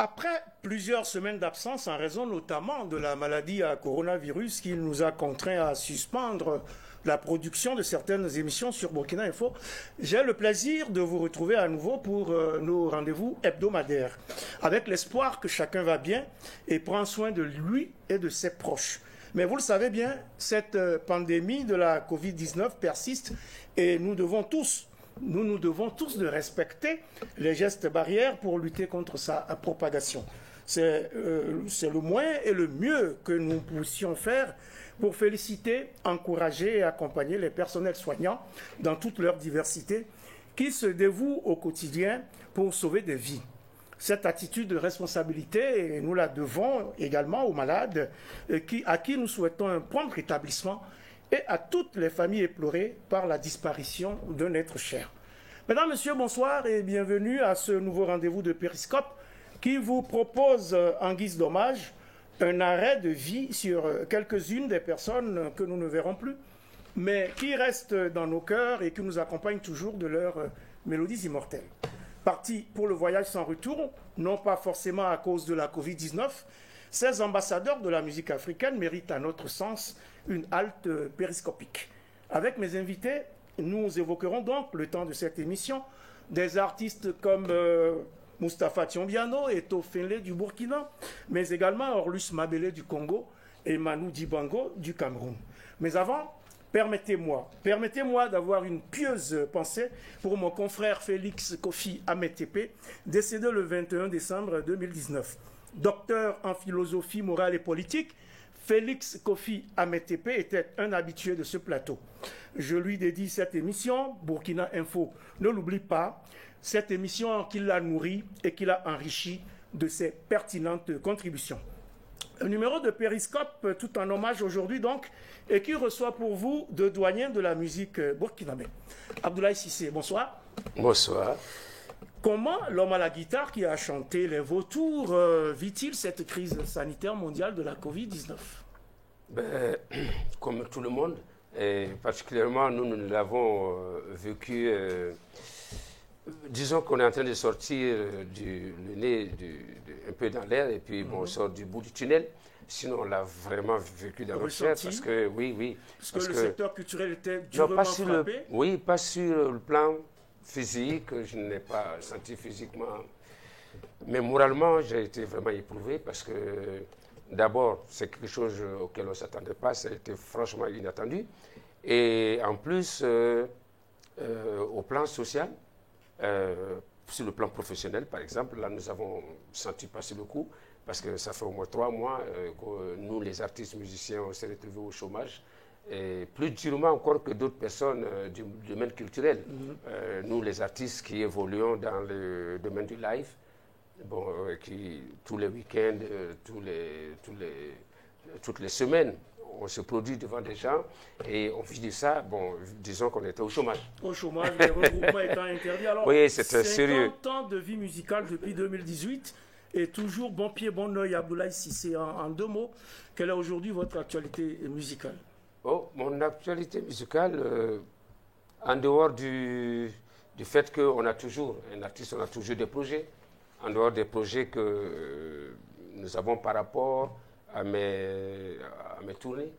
Après plusieurs semaines d'absence, en raison notamment de la maladie à coronavirus qui nous a contraints à suspendre la production de certaines émissions sur Burkina Info, j'ai le plaisir de vous retrouver à nouveau pour nos rendez-vous hebdomadaires, avec l'espoir que chacun va bien et prend soin de lui et de ses proches. Mais vous le savez bien, cette pandémie de la Covid-19 persiste et nous devons tous de respecter les gestes barrières pour lutter contre sa propagation. C'est le moins et le mieux que nous puissions faire pour féliciter, encourager et accompagner les personnels soignants dans toute leur diversité qui se dévouent au quotidien pour sauver des vies. Cette attitude de responsabilité, nous la devons également aux malades à qui nous souhaitons un prompt rétablissement et à toutes les familles éplorées par la disparition d'un être cher. Mesdames, Messieurs, bonsoir et bienvenue à ce nouveau rendez-vous de Périscope qui vous propose en guise d'hommage un arrêt de vie sur quelques-unes des personnes que nous ne verrons plus, mais qui restent dans nos cœurs et qui nous accompagnent toujours de leurs mélodies immortelles. Partis pour le voyage sans retour, non pas forcément à cause de la Covid-19, ces ambassadeurs de la musique africaine méritent à notre sens une halte périscopique. Avec mes invités, nous évoquerons donc, le temps de cette émission, des artistes comme Mustapha Tiombiano et Tofenle du Burkina, mais également Orlus Mabele du Congo et Manu Dibango du Cameroun. Mais avant, permettez-moi d'avoir une pieuse pensée pour mon confrère Félix Kofi Ametepe, décédé le 21 décembre 2019. Docteur en philosophie morale et politique, Félix Kofi Ametepe était un habitué de ce plateau. Je lui dédie cette émission, Burkina Info ne l'oublie pas, cette émission qui l'a nourri et qui l'a enrichi de ses pertinentes contributions. Un numéro de Périscope tout en hommage aujourd'hui donc, et qui reçoit pour vous deux doyens de la musique burkinabé. Abdoulaye Cissé, bonsoir. Bonsoir. Comment l'homme à la guitare qui a chanté les vautours vit-il cette crise sanitaire mondiale de la Covid-19 ? Comme tout le monde, et particulièrement nous l'avons vécu, disons qu'on est en train de sortir le nez un peu dans l'air et puis on sort du bout du tunnel. Sinon, on l'a vraiment vécu dans notre chair parce que, oui. Parce que le secteur culturel était durement frappé. Oui, pas sur le plan physique, je ne l'ai pas senti physiquement. Mais moralement, j'ai été vraiment éprouvé parce que, d'abord, c'est quelque chose auquel on ne s'attendait pas, ça a été franchement inattendu. Et en plus, au plan social, sur le plan professionnel, par exemple, là, nous avons senti passer le coup, parce que ça fait au moins 3 mois que nous, les artistes musiciens, on s'est retrouvés au chômage. Et plus durement encore que d'autres personnes du domaine culturel. Nous, les artistes qui évoluons dans le domaine du live, qui tous les week-ends, toutes les semaines, on se produit devant des gens et on vit de ça, disons qu'on était au chômage. Au chômage, les regroupements étant interdits. Alors, oui, c'était sérieux. 50 ans de vie musicale depuis 2018 et toujours bon pied, bon oeil, Abdoulaye Cissé. En 2 mots, quelle est aujourd'hui votre actualité musicale ? Mon actualité musicale, en dehors du fait qu'on a toujours, un artiste, on a toujours des projets, en dehors des projets que nous avons par rapport à mes tournées.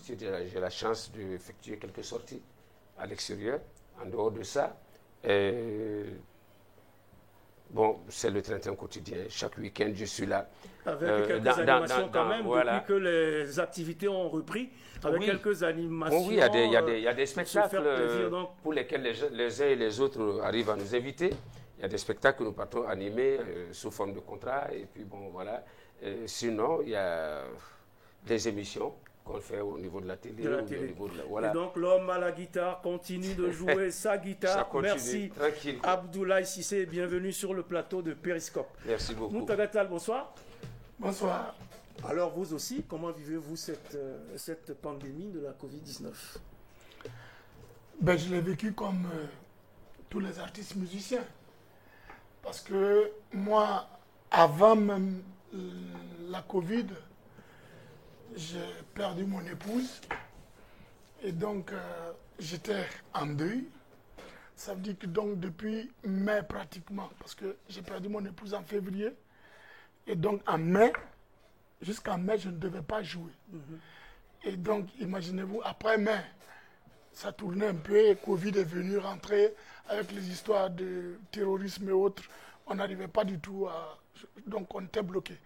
J'ai la chance d'effectuer quelques sorties à l'extérieur. En dehors de ça, c'est le train-train quotidien. Chaque week-end, je suis là. Avec quelques animations quand même, voilà. Depuis que les activités ont repris, avec quelques animations. Oui, il y a des spectacles pour lesquels les uns et les autres arrivent à nous inviter. Il y a des spectacles que nous partons animer sous forme de contrat. Et puis voilà. Sinon, il y a des émissions qu'on fait au niveau de la télé. Voilà. Et donc l'homme à la guitare continue de jouer sa guitare. Merci tranquille. Abdoulaye Cissé, bienvenue sur le plateau de Périscope. Merci beaucoup. Moutagatal, bonsoir. Bonsoir. Alors vous aussi, comment vivez-vous cette pandémie de la Covid-19 ? Je l'ai vécu comme tous les artistes musiciens. Parce que moi, avant même la Covid, j'ai perdu mon épouse et donc j'étais en deuil. Ça veut dire que donc depuis mai pratiquement, parce que j'ai perdu mon épouse en février, Et donc en mai, jusqu'en mai, je ne devais pas jouer. Et donc, imaginez-vous, après mai, ça tournait un peu, et Covid est venu rentrer avec les histoires de terrorisme et autres. On n'arrivait pas du tout à... Donc, on était bloqué.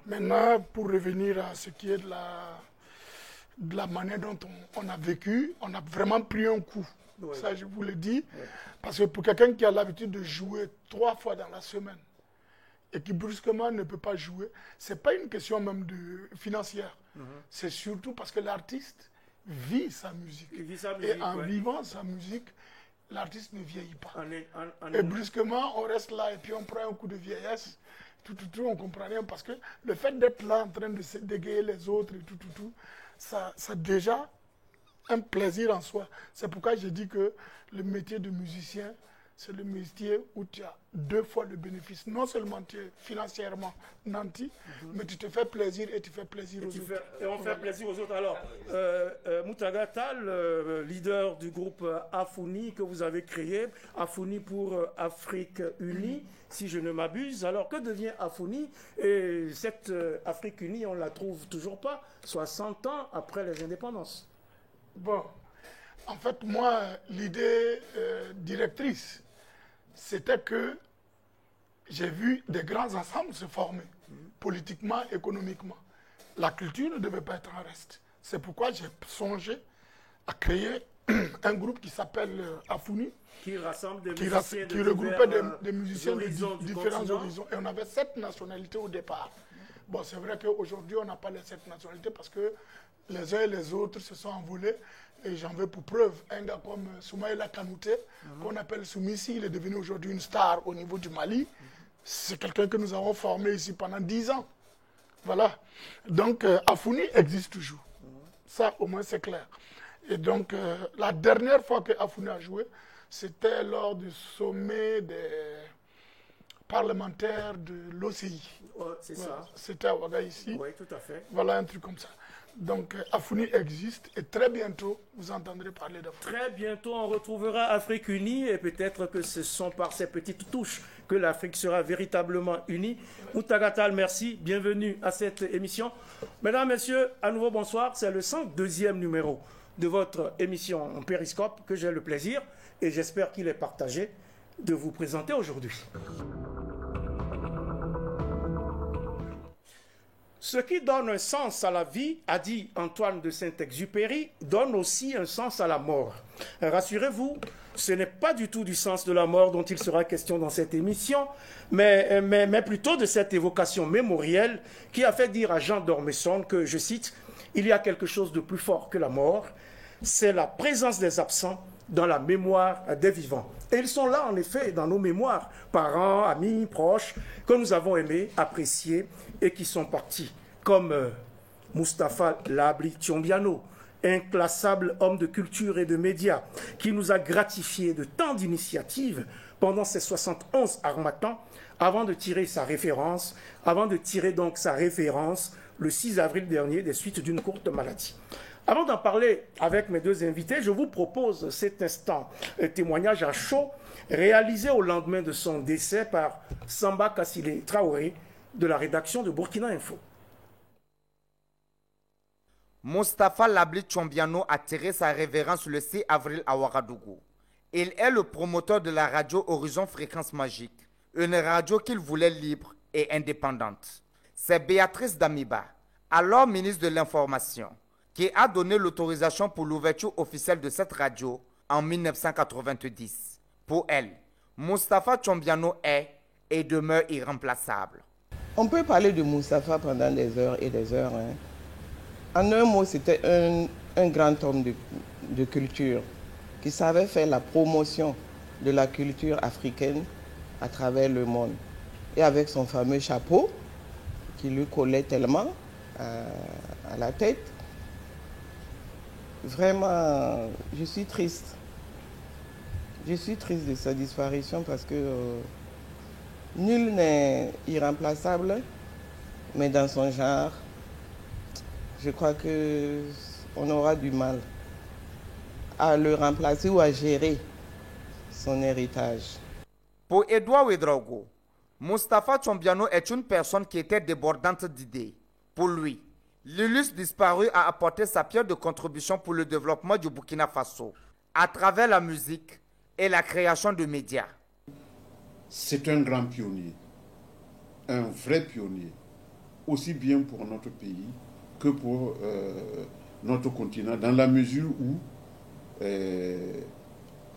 Maintenant, pour revenir à ce qui est de la manière dont on a vécu, on a vraiment pris un coup. Oui. Ça, je vous le dis. Oui. Parce que pour quelqu'un qui a l'habitude de jouer 3 fois dans la semaine et qui brusquement ne peut pas jouer, ce n'est pas une question même financière. C'est surtout parce que l'artiste vit sa musique. Et en vivant sa musique, l'artiste ne vieillit pas. Et brusquement, on reste là et puis on prend un coup de vieillesse. On ne comprend rien parce que le fait d'être là en train de se dégayer les autres et ça déjà un plaisir en soi. C'est pourquoi je dis que le métier de musicien, c'est le métier où tu as 2 fois le bénéfice. Non seulement tu es financièrement nanti, mais tu te fais plaisir et tu fais plaisir aux autres. Et on fait plaisir aux autres. Alors, Moutaga Tall, leader du groupe Afuni que vous avez créé, Afuni pour Afrique Unie, si je ne m'abuse. Alors, que devient Afuni? Et cette Afrique Unie, on ne la trouve toujours pas, 60 ans après les indépendances. Bon, en fait, moi, l'idée directrice, c'était que j'ai vu des grands ensembles se former, politiquement, économiquement. La culture ne devait pas être en reste. C'est pourquoi j'ai songé à créer un groupe qui s'appelle Afuni, qui rassemble des musiciens qui regroupait des musiciens de différents horizons. Et on avait 7 nationalités au départ. Bon, c'est vrai qu'aujourd'hui, on n'a pas les 7 nationalités parce que les uns et les autres se sont envolés. Et j'en veux pour preuve un gars comme Soumaïla Kanouté, qu'on appelle Soumissi, il est devenu aujourd'hui une star au niveau du Mali. C'est quelqu'un que nous avons formé ici pendant 10 ans. Voilà. Donc, Afuni existe toujours. Ça, au moins, c'est clair. Et donc, la dernière fois que Afuni a joué, c'était lors du sommet des parlementaires de l'OCI. C'est voilà. ça. C'était à Ouaga ici. Oui, tout à fait. Voilà un truc comme ça. Donc, Afuni existe et très bientôt, vous entendrez parler d'Afuni. Très bientôt, on retrouvera Afrique unie et peut-être que ce sont par ces petites touches que l'Afrique sera véritablement unie. Moutaga Tall, merci. Bienvenue à cette émission. Mesdames, Messieurs, à nouveau bonsoir. C'est le 102e numéro de votre émission en Périscope que j'ai le plaisir, et j'espère qu'il est partagé, de vous présenter aujourd'hui. Ce qui donne un sens à la vie, a dit Antoine de Saint-Exupéry, donne aussi un sens à la mort. Rassurez-vous, ce n'est pas du tout du sens de la mort dont il sera question dans cette émission, mais plutôt de cette évocation mémorielle qui a fait dire à Jean d'Ormesson que, je cite, « Il y a quelque chose de plus fort que la mort, c'est la présence des absents dans la mémoire des vivants. » Et ils sont là, en effet, dans nos mémoires, parents, amis, proches, que nous avons aimés, appréciés, et qui sont partis, comme Mustapha Labli Tiombiano, inclassable homme de culture et de médias, qui nous a gratifié de tant d'initiatives pendant ces 71 harmattan, avant de tirer sa référence, le 6 avril dernier, des suites d'une courte maladie. Avant d'en parler avec mes 2 invités, je vous propose cet instant, un témoignage à chaud, réalisé au lendemain de son décès par Samba Kassile Traoré, de la rédaction de Burkina Info. Mustapha Labli Tiombiano a tiré sa révérence le 6 avril à Ouagadougou. Il est le promoteur de la radio Horizon Fréquence Magique, une radio qu'il voulait libre et indépendante. C'est Béatrice Damiba, alors ministre de l'Information, qui a donné l'autorisation pour l'ouverture officielle de cette radio en 1990. Pour elle, Mustapha Tiombiano est et demeure irremplaçable. On peut parler de Mustapha pendant des heures et des heures. En un mot, c'était un grand homme de culture qui savait faire la promotion de la culture africaine à travers le monde. Et avec son fameux chapeau, qui lui collait tellement à la tête, vraiment, je suis triste. Je suis triste de sa disparition parce que nul n'est irremplaçable, mais dans son genre, je crois qu'on aura du mal à le remplacer ou à gérer son héritage. Pour Edouard Ouedraogo, Mustapha Chombiano est une personne qui était débordante d'idées. Pour lui, l'illustre disparu a apporté sa pierre de contribution pour le développement du Burkina Faso, à travers la musique et la création de médias. C'est un grand pionnier, un vrai pionnier, aussi bien pour notre pays que pour notre continent, dans la mesure où,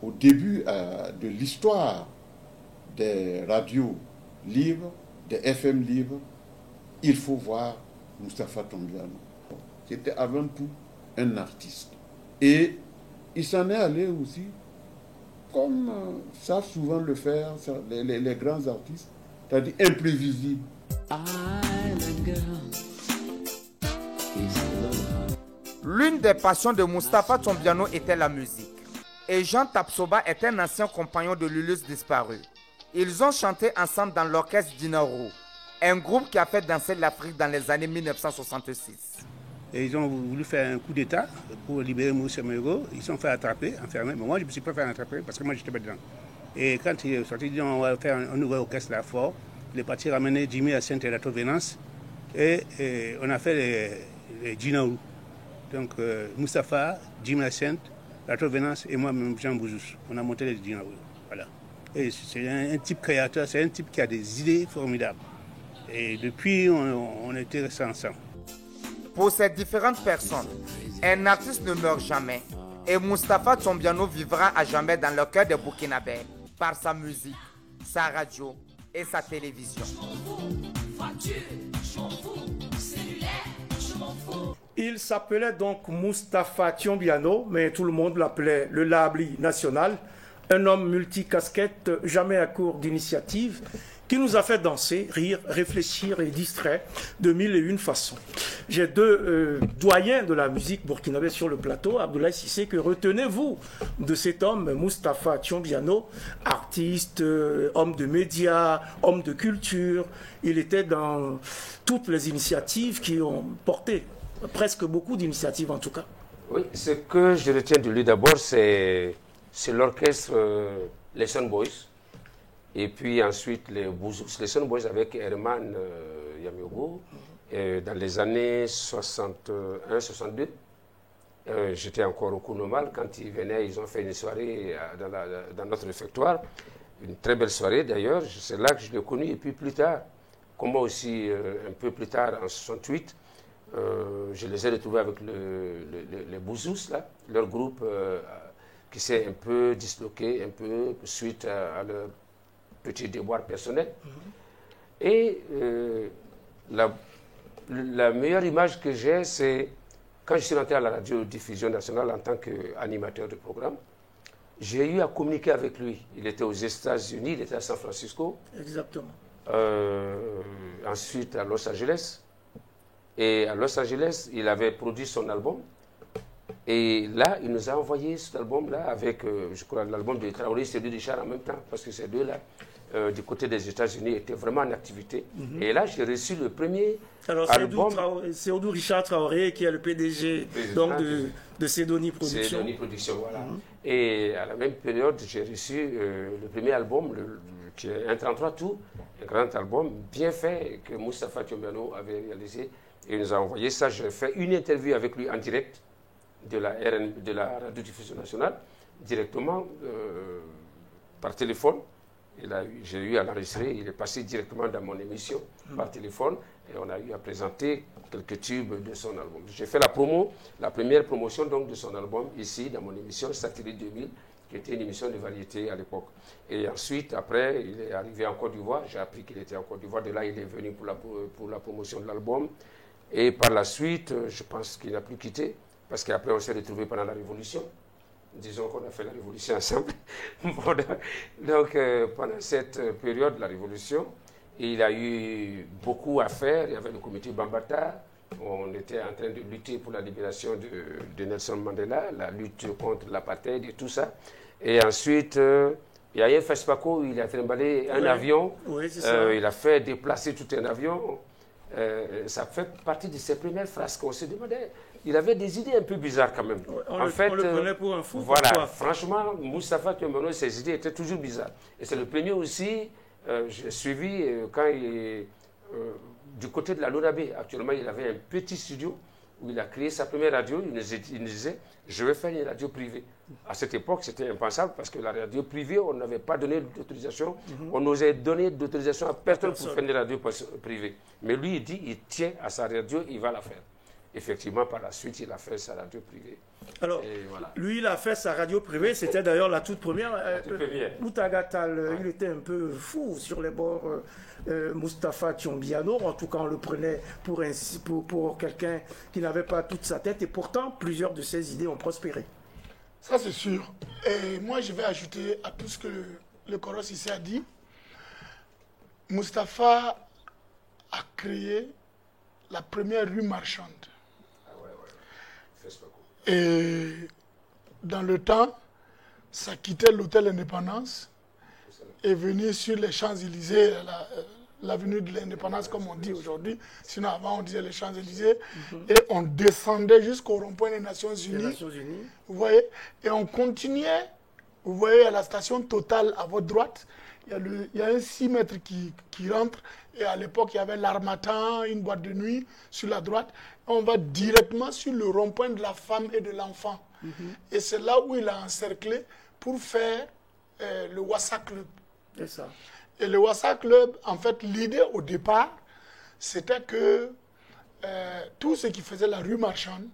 au début de l'histoire des radios libres, des FM libres, il faut voir Mustapha Chombiano. C'était avant tout un artiste. Et il s'en est allé aussi, comme savent souvent le faire les grands artistes, c'est-à-dire imprévisible. L'une des passions de Mustapha Chombiano était la musique. Et Jean Tapsoba est un ancien compagnon de l'illustre disparu. Ils ont chanté ensemble dans l'orchestre d'Inaro, un groupe qui a fait danser l'Afrique dans les années 1966. Et ils ont voulu faire un coup d'État pour libérer Moussa Mego. Ils se sont fait attraper, enfermer. Mais moi, je ne me suis pas fait attraper parce que moi, j'étais pas dedans. Et quand il est sorti, il dit on va faire un nouvel orchestre là fort. Il est parti ramener Jimmy Hyacinthe et la Venance. Et on a fait les Ginaou. Donc, Mustapha, Jimmy Hyacinthe, la Venance et moi-même, Jean Bouzous. On a monté les Ginaou. Voilà. Et c'est un type créateur, c'est un type qui a des idées formidables. Et depuis, on était restés ensemble. Pour ces différentes personnes, un artiste ne meurt jamais. Et Mustapha Chombiano vivra à jamais dans le cœur des Burkinabés par sa musique, sa radio et sa télévision. Il s'appelait donc Mustapha Chombiano, mais tout le monde l'appelait le Labli national. Un homme multicasquette, jamais à court d'initiative, qui nous a fait danser, rire, réfléchir et distraire de mille et une façons. J'ai deux doyens de la musique burkinabé sur le plateau, Abdoulaye Cissé, que retenez-vous de cet homme, Mustapha Chombiano, artiste, homme de médias, homme de culture. Il était dans toutes les initiatives qui ont porté, presque beaucoup d'initiatives en tout cas. Oui, ce que je retiens de lui d'abord, c'est l'orchestre Les Sun Boys. Et puis ensuite, les Sun Boys avec Herman Yamiogo, dans les années 61-62. J'étais encore au Kounomal. Quand ils venaient, ils ont fait une soirée dans notre réfectoire. Une très belle soirée d'ailleurs. C'est là que je l'ai connu. Et puis plus tard, comme moi aussi, un peu plus tard, en 68, je les ai retrouvés avec les Bouzous, là, leur groupe qui s'est un peu disloqué, un peu suite à leur petit déboire personnel. Et la meilleure image que j'ai, c'est quand je suis rentré à la radiodiffusion nationale en tant qu'animateur de programme, j'ai eu à communiquer avec lui. Il était aux États-Unis, il était à San Francisco. Exactement. Ensuite à Los Angeles. Et à Los Angeles, il avait produit son album. Et là, il nous a envoyé cet album-là avec, je crois, l'album de Traoré et celui de Richard en même temps, parce que ces deux-là, du côté des États-Unis, étaient vraiment en activité. Et là, j'ai reçu le premier album. C'est Odou Richard Traoré qui est le PDG donc de Cédoni Productions. Cédoni Productions, voilà. Et à la même période, j'ai reçu le premier album, qui est un 33 tours, un grand album bien fait que Mustapha Chombiano avait réalisé. Et il nous a envoyé ça. J'ai fait une interview avec lui en direct de la radiodiffusion nationale, directement par téléphone. J'ai eu à l'enregistrer, il est passé directement dans mon émission par téléphone et on a eu à présenter quelques tubes de son album. J'ai fait la première promotion donc de son album ici dans mon émission Satellite 2000, qui était une émission de variété à l'époque. Et ensuite, après, il est arrivé en Côte d'Ivoire, j'ai appris qu'il était en Côte d'Ivoire, de là il est venu pour la promotion de l'album. Et par la suite, je pense qu'il n'a plus quitté, parce qu'après on s'est retrouvés pendant la Révolution. Disons qu'on a fait la Révolution ensemble. Donc, pendant cette période de la Révolution, il a eu beaucoup à faire. Il y avait le comité Bambata. On était en train de lutter pour la libération de Nelson Mandela, la lutte contre l'apartheid et tout ça. Et ensuite, il y a eu FESPACO où il a trimballé un avion. Oui, c'est ça. Il a fait déplacer tout un avion. Ça fait partie de ses premières phrases qu'on se demandait. Il avait des idées un peu bizarres quand même. On le prenait pour un fou. Voilà, franchement, Mustapha Chombiano, ses idées étaient toujours bizarres. Et c'est le premier aussi j'ai suivi quand du côté de la Lonabé, actuellement, il avait un petit studio où il a créé sa première radio. Il nous disait, je vais faire une radio privée. À cette époque, c'était impensable parce que la radio privée, on n'avait pas donné d'autorisation. On n'osait donner d'autorisation à personne pour faire une radio privée. Mais lui, il dit, il tient à sa radio, il va la faire. Effectivement, par la suite, il a fait sa radio privée. Alors, voilà. Lui, il a fait sa radio privée, c'était d'ailleurs la toute première. Moutaga Tall, il était un peu fou sur les bords. Mustapha Tiombiano, en tout cas, on le prenait pour quelqu'un qui n'avait pas toute sa tête, et pourtant, plusieurs de ses idées ont prospéré. Ça, c'est sûr. Et moi, je vais ajouter à tout ce que le Coros ici a dit. Mustapha a créé la première rue marchande. Et dans le temps, ça quittait l'hôtel Indépendance et venait sur les Champs-Élysées, l'avenue de l'Indépendance comme on dit aujourd'hui. Sinon avant on disait les Champs-Élysées. Et on descendait jusqu'au rond-point des Nations Unies. Vous voyez? Et on continuait, vous voyez à la station Total à votre droite, il y a un 6 mètres qui rentre. Et à l'époque, il y avait l'Harmattan, une boîte de nuit sur la droite. On va directement sur le rond-point de la femme et de l'enfant. Et c'est là où il a encerclé pour faire le Wassa Club. C'est ça. Et le Wassa Club, en fait, l'idée au départ, c'était que tous ceux qui faisaient la rue marchande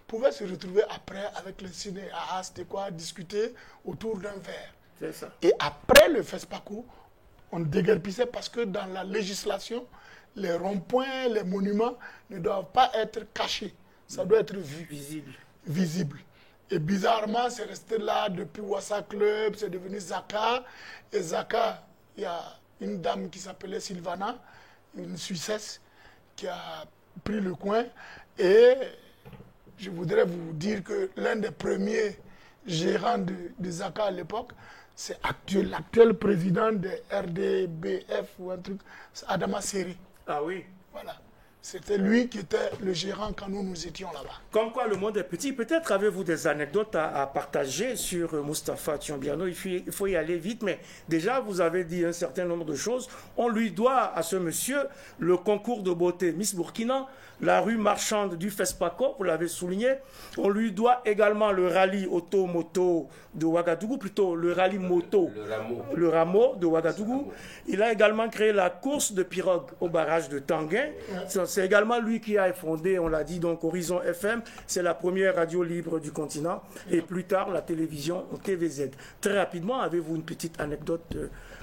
pouvaient se retrouver après avec le cinéaste, c'était quoi, discuter autour d'un verre. C'est ça. Et après le FESPACO, on déguerpissait parce que dans la législation, les ronds-points, les monuments ne doivent pas être cachés. Ça doit être vu. Visible. Et bizarrement, c'est resté là depuis Wassa Club, c'est devenu Zaka. Et Zaka, il y a une dame qui s'appelait Sylvana, une Suissesse, qui a pris le coin. Et je voudrais vous dire que l'un des premiers gérants de Zaka à l'époque, c'est l'actuel président de RDBF ou un truc, c'est Adama Seri. Ah oui. Voilà. C'était lui qui était le gérant quand nous étions là-bas. Comme quoi le monde est petit. Peut-être avez-vous des anecdotes à partager sur Mustapha Tiombiano. Il faut y aller vite, mais déjà vous avez dit un certain nombre de choses. On lui doit à ce monsieur le concours de beauté Miss Burkina, la rue marchande du FESPACO, vous l'avez souligné. On lui doit également le rallye auto-moto de Ouagadougou, plutôt le rallye moto, le rameau de Ouagadougou. Il a également créé la course de pirogue au barrage de Tanguin. C'est également lui qui a fondé, on l'a dit, donc Horizon FM. C'est la première radio libre du continent. Et plus tard, la télévision TVZ. Très rapidement, avez-vous une petite anecdote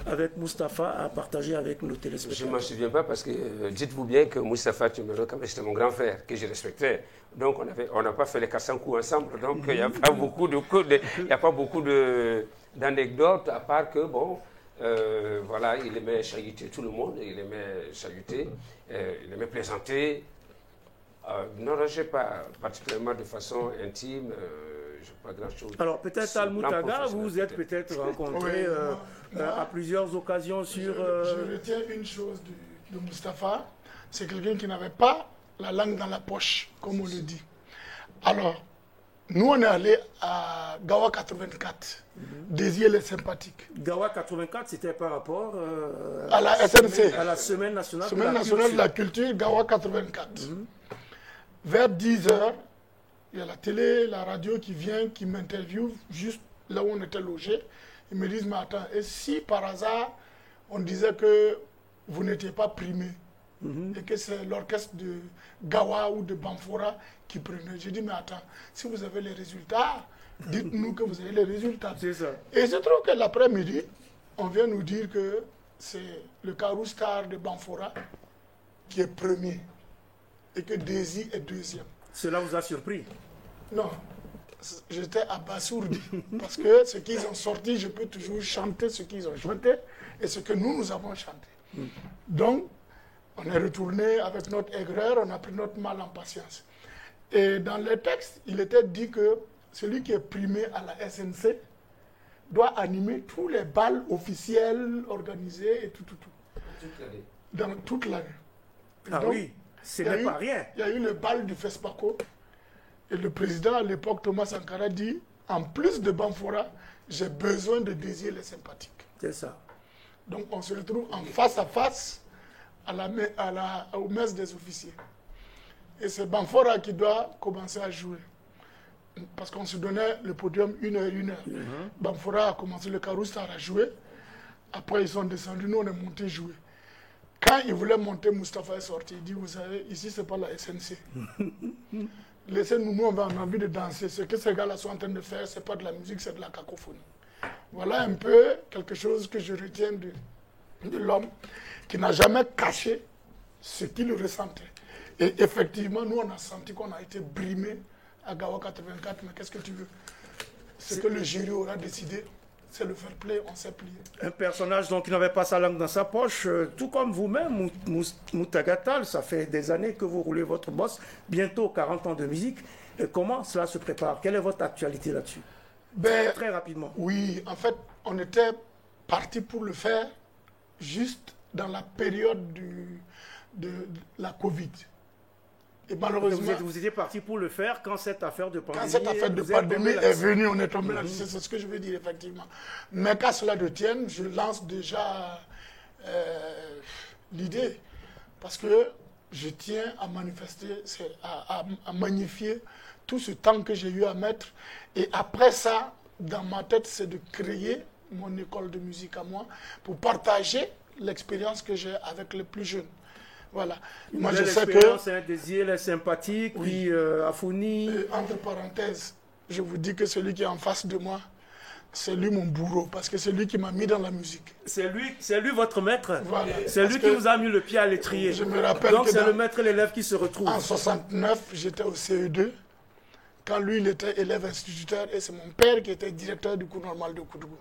avec Mustapha à partager avec nos téléspectateurs? Je ne m'en souviens pas parce que dites-vous bien que Mustapha Tiombiano, c'était mon grand frère que je respectais. Donc on n'a pas fait les 400 coups ensemble. Donc il n'y a pas beaucoup d'anecdotes à part que, bon, voilà, il aimait chahuter tout le monde, il aimait chahuter, il aimait plaisanter. Non, je n'ai pas particulièrement de façon intime. Pas grand-chose. Alors peut-être Al-Moutaga, vous vous êtes peut-être rencontrés à plusieurs occasions sur... Je retiens une chose de Mustapha, c'est quelqu'un qui n'avait pas la langue dans la poche, comme on le dit. Alors, nous on est allé à Gawa 84, désirer les sympathiques. Gawa 84, c'était par rapport à la SNC, à la Semaine nationale, de la culture, Gawa 84. Vers 10h, il y a la télé, la radio qui vient, qui m'interviewe juste là où on était logé. Ils me disent, mais attends, et si par hasard, on disait que vous n'étiez pas primé et que c'est l'orchestre de Gawa ou de Bamfora qui prenait. J'ai dit, mais attends, si vous avez les résultats, dites-nous que vous avez les résultats. C'est ça. Et je trouve que l'après-midi, on vient nous dire que c'est le Karou Star de Bamfora qui est premier et que Daisy est deuxième. Cela vous a surpris? Non, j'étais abasourdi parce que ce qu'ils ont sorti, je peux toujours chanter ce qu'ils ont chanté et ce que nous avons chanté. Donc, on est retourné avec notre aigreur, on a pris notre mal en patience. Et dans le texte, il était dit que celui qui est primé à la SNC doit animer tous les bals officiels organisés et tout. Dans toute l'année. Ah donc, oui, ce n'est pas rien. Il y a eu le bal du FESPACO. Et le président à l'époque, Thomas Sankara, dit, en plus de Bamfora, j'ai besoin de désirer les sympathiques. C'est ça. Donc on se retrouve en face à face au mess des officiers. Et c'est Banfora qui doit commencer à jouer. Parce qu'on se donnait le podium 1 heure. Banfora a commencé, le Karoustar à jouer. Après, ils sont descendus, nous, on est montés jouer. Quand ils voulaient monter, Mustapha est sorti. Il dit, vous savez, ici, ce n'est pas la SNC. Laissez-nous, nous, on a envie de danser. Ce que ces gars-là sont en train de faire, ce n'est pas de la musique, c'est de la cacophonie. Voilà un peu quelque chose que je retiens de l'homme qui n'a jamais caché ce qu'il ressentait. Et effectivement, nous, on a senti qu'on a été brimés à Gawa 84, mais qu'est-ce que tu veux? Ce que le jury aura décidé, c'est le fair play, on s'est plié. Un personnage donc, qui n'avait pas sa langue dans sa poche, tout comme vous-même, Moutagatal, ça fait des années que vous roulez votre boss, bientôt 40 ans de musique. Et comment cela se prépare? Quelle est votre actualité là-dessus? Très rapidement. Oui, en fait, on était parti pour le faire juste dans la période de la Covid. Et malheureusement, vous étiez parti pour le faire quand cette affaire de pandémie, est venue, on est tombé là-dessus. C'est ce que je veux dire, effectivement. Mais qu'à cela ne tienne, je lance déjà l'idée. Parce que je tiens à manifester, à magnifier tout ce temps que j'ai eu à mettre. Et après ça, dans ma tête, c'est de créer mon école de musique à moi pour partager l'expérience que j'ai avec les plus jeunes. Voilà. Moi, je sais que c'est un désir, elle est sympathique, oui. Puis Afouni. Entre parenthèses, je vous dis que celui qui est en face de moi, c'est lui mon bourreau, parce que c'est lui qui m'a mis dans la musique. C'est lui votre maître. Voilà. C'est lui qui vous a mis le pied à l'étrier. Je me rappelle. Donc c'est le maître et l'élève qui se retrouvent. En 69, j'étais au CE2. Quand lui, il était élève instituteur, et c'est mon père qui était directeur du cours normal de Koudougou.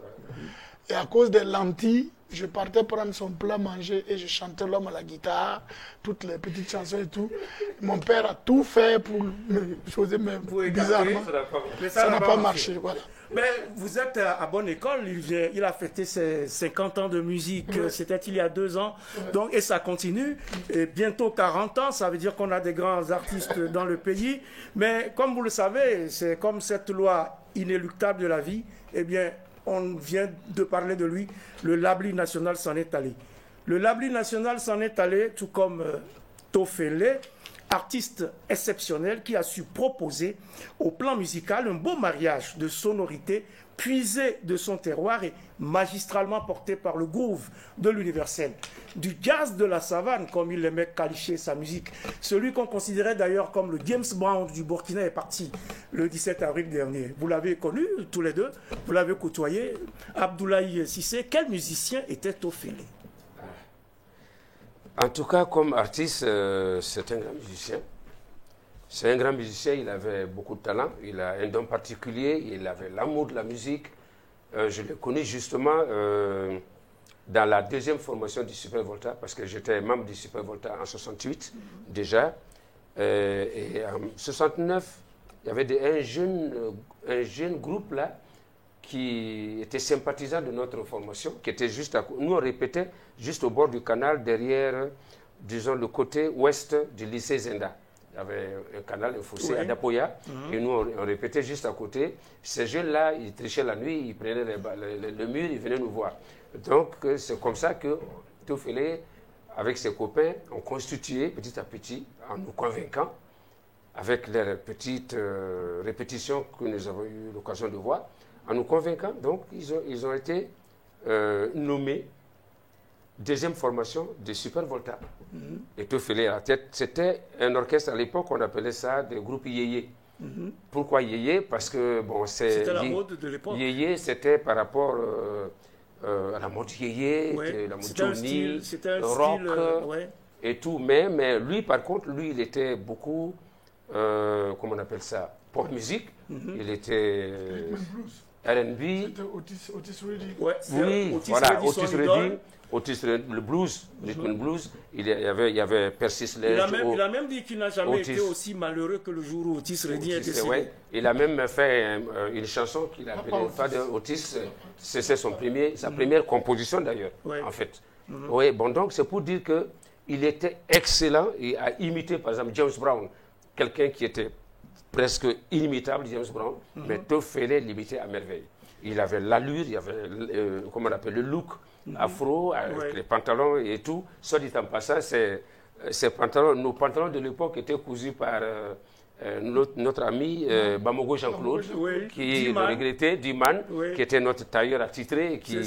Et à cause des lentilles, je partais prendre son plat manger et je chantais l'homme à la guitare, toutes les petites chansons et tout. Mon père a tout fait pour me choisir, mais bizarrement, ça n'a pas marché. Voilà. Mais vous êtes à bonne école, il a fêté ses 50 ans de musique, c'était il y a 2 ans, donc, et ça continue, et bientôt 40 ans, ça veut dire qu'on a des grands artistes dans le pays, mais comme vous le savez, c'est comme cette loi inéluctable de la vie, eh bien, on vient de parler de lui, le Labli national s'en est allé. Le Labli national s'en est allé, tout comme Tofele, artiste exceptionnel qui a su proposer au plan musical un beau mariage de sonorités puisé de son terroir et magistralement porté par le groove de l'universel. Du jazz de la savane, comme il aimait qualifier sa musique. Celui qu'on considérait d'ailleurs comme le James Brown du Burkina est parti le 17 avril dernier. Vous l'avez connu tous les deux, vous l'avez côtoyé. Abdoulaye Cissé, quel musicien était Tofele? En tout cas, comme artiste, c'est un grand musicien. C'est un grand musicien, il avait beaucoup de talent, il a un don particulier, il avait l'amour de la musique. Je l'ai connu justement dans la deuxième formation du Super Volta, parce que j'étais membre du Super Volta en 68 déjà. Et en 69, il y avait un jeune groupe là qui était sympathisant de notre formation, qui était juste à côté. Nous, on répétait juste au bord du canal, derrière, disons, le côté ouest du lycée Zenda. Il y avait un canal, un fossé à Dapoya, et nous, on répétait juste à côté. Ces jeunes-là, ils trichaient la nuit, ils prenaient le mur, ils venaient nous voir. Donc, c'est comme ça que Tofele, avec ses copains, ont constitué petit à petit, en nous convainquant, avec les petites répétitions que nous avons eu l'occasion de voir, en nous convainquant, donc, ils ont été nommés deuxième formation de Super Volta. Et Tofele à la tête. C'était un orchestre à l'époque, on appelait ça des groupes yéyé. Pourquoi yéyé? Parce que, bon, c'était la mode de l'époque. Yéyé, c'était par rapport à la mode yéyé, la mode Johnny, rock et tout. Mais lui, par contre, lui, il était beaucoup, comment on appelle ça, pop musique. Il était R&B. C'était Otis Redding. Oui, voilà, Otis Redding. Le blues, le rhythm blues, il y avait Percy Sledge. Il a même dit qu'il n'a jamais été aussi malheureux que le jour où Otis Redding est décédé. Il a même fait une chanson qu'il a appelée Father Otis. C'est sa première composition d'ailleurs, en fait. Oui, bon, donc c'est pour dire qu'il était excellent et a imité par exemple James Brown, quelqu'un qui était presque inimitable, James Brown, mais Tofele l'imitait à merveille. il avait l'allure, il avait, comment on appelle, le look afro, avec les pantalons et tout. Soit dit en passant, nos pantalons de l'époque étaient cousus par notre ami Bamogo Jean-Claude, qui le regrettait, Diman, qui était notre tailleur attitré, qui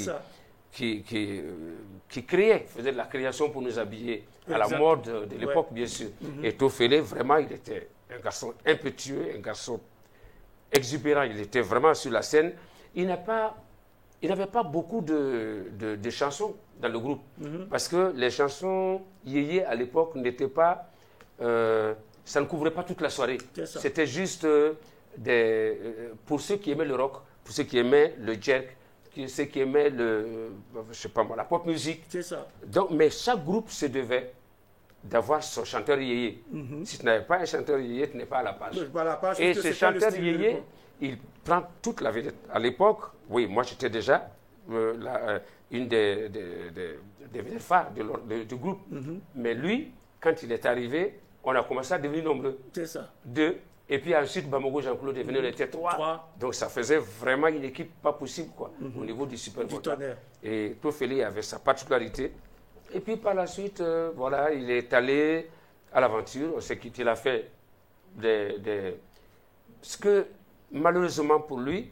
faisait de la création pour nous habiller à la mode de l'époque, bien sûr. Et Tofele, vraiment, il était un garçon impétueux, un garçon exubérant. Il était vraiment sur la scène. Il n'avait pas beaucoup de chansons dans le groupe. Parce que les chansons yéyé à l'époque n'étaient pas... ça ne couvrait pas toute la soirée. C'était juste pour ceux qui aimaient le rock, pour ceux qui aimaient le jerk, ceux qui aimaient je sais pas moi, la pop musique. C'est ça. Donc, mais chaque groupe se devait d'avoir son chanteur yéyé. Si tu n'avais pas un chanteur yéyé, tu n'es pas à la page. Et ce chanteur yéyé, il prend toute la vedette. À l'époque, oui, moi j'étais déjà une des vedettes phares du groupe. Mais lui, quand il est arrivé, on a commencé à devenir nombreux. C'est ça. 2. Et puis ensuite, Bamogo Jean-Claude est venu, on était 3. Donc ça faisait vraiment une équipe pas possible, quoi, au niveau du Super Bota. Et Tofele avait sa particularité. Et puis par la suite, voilà, il est allé à l'aventure. On sait qu'il a fait ce que, malheureusement pour lui,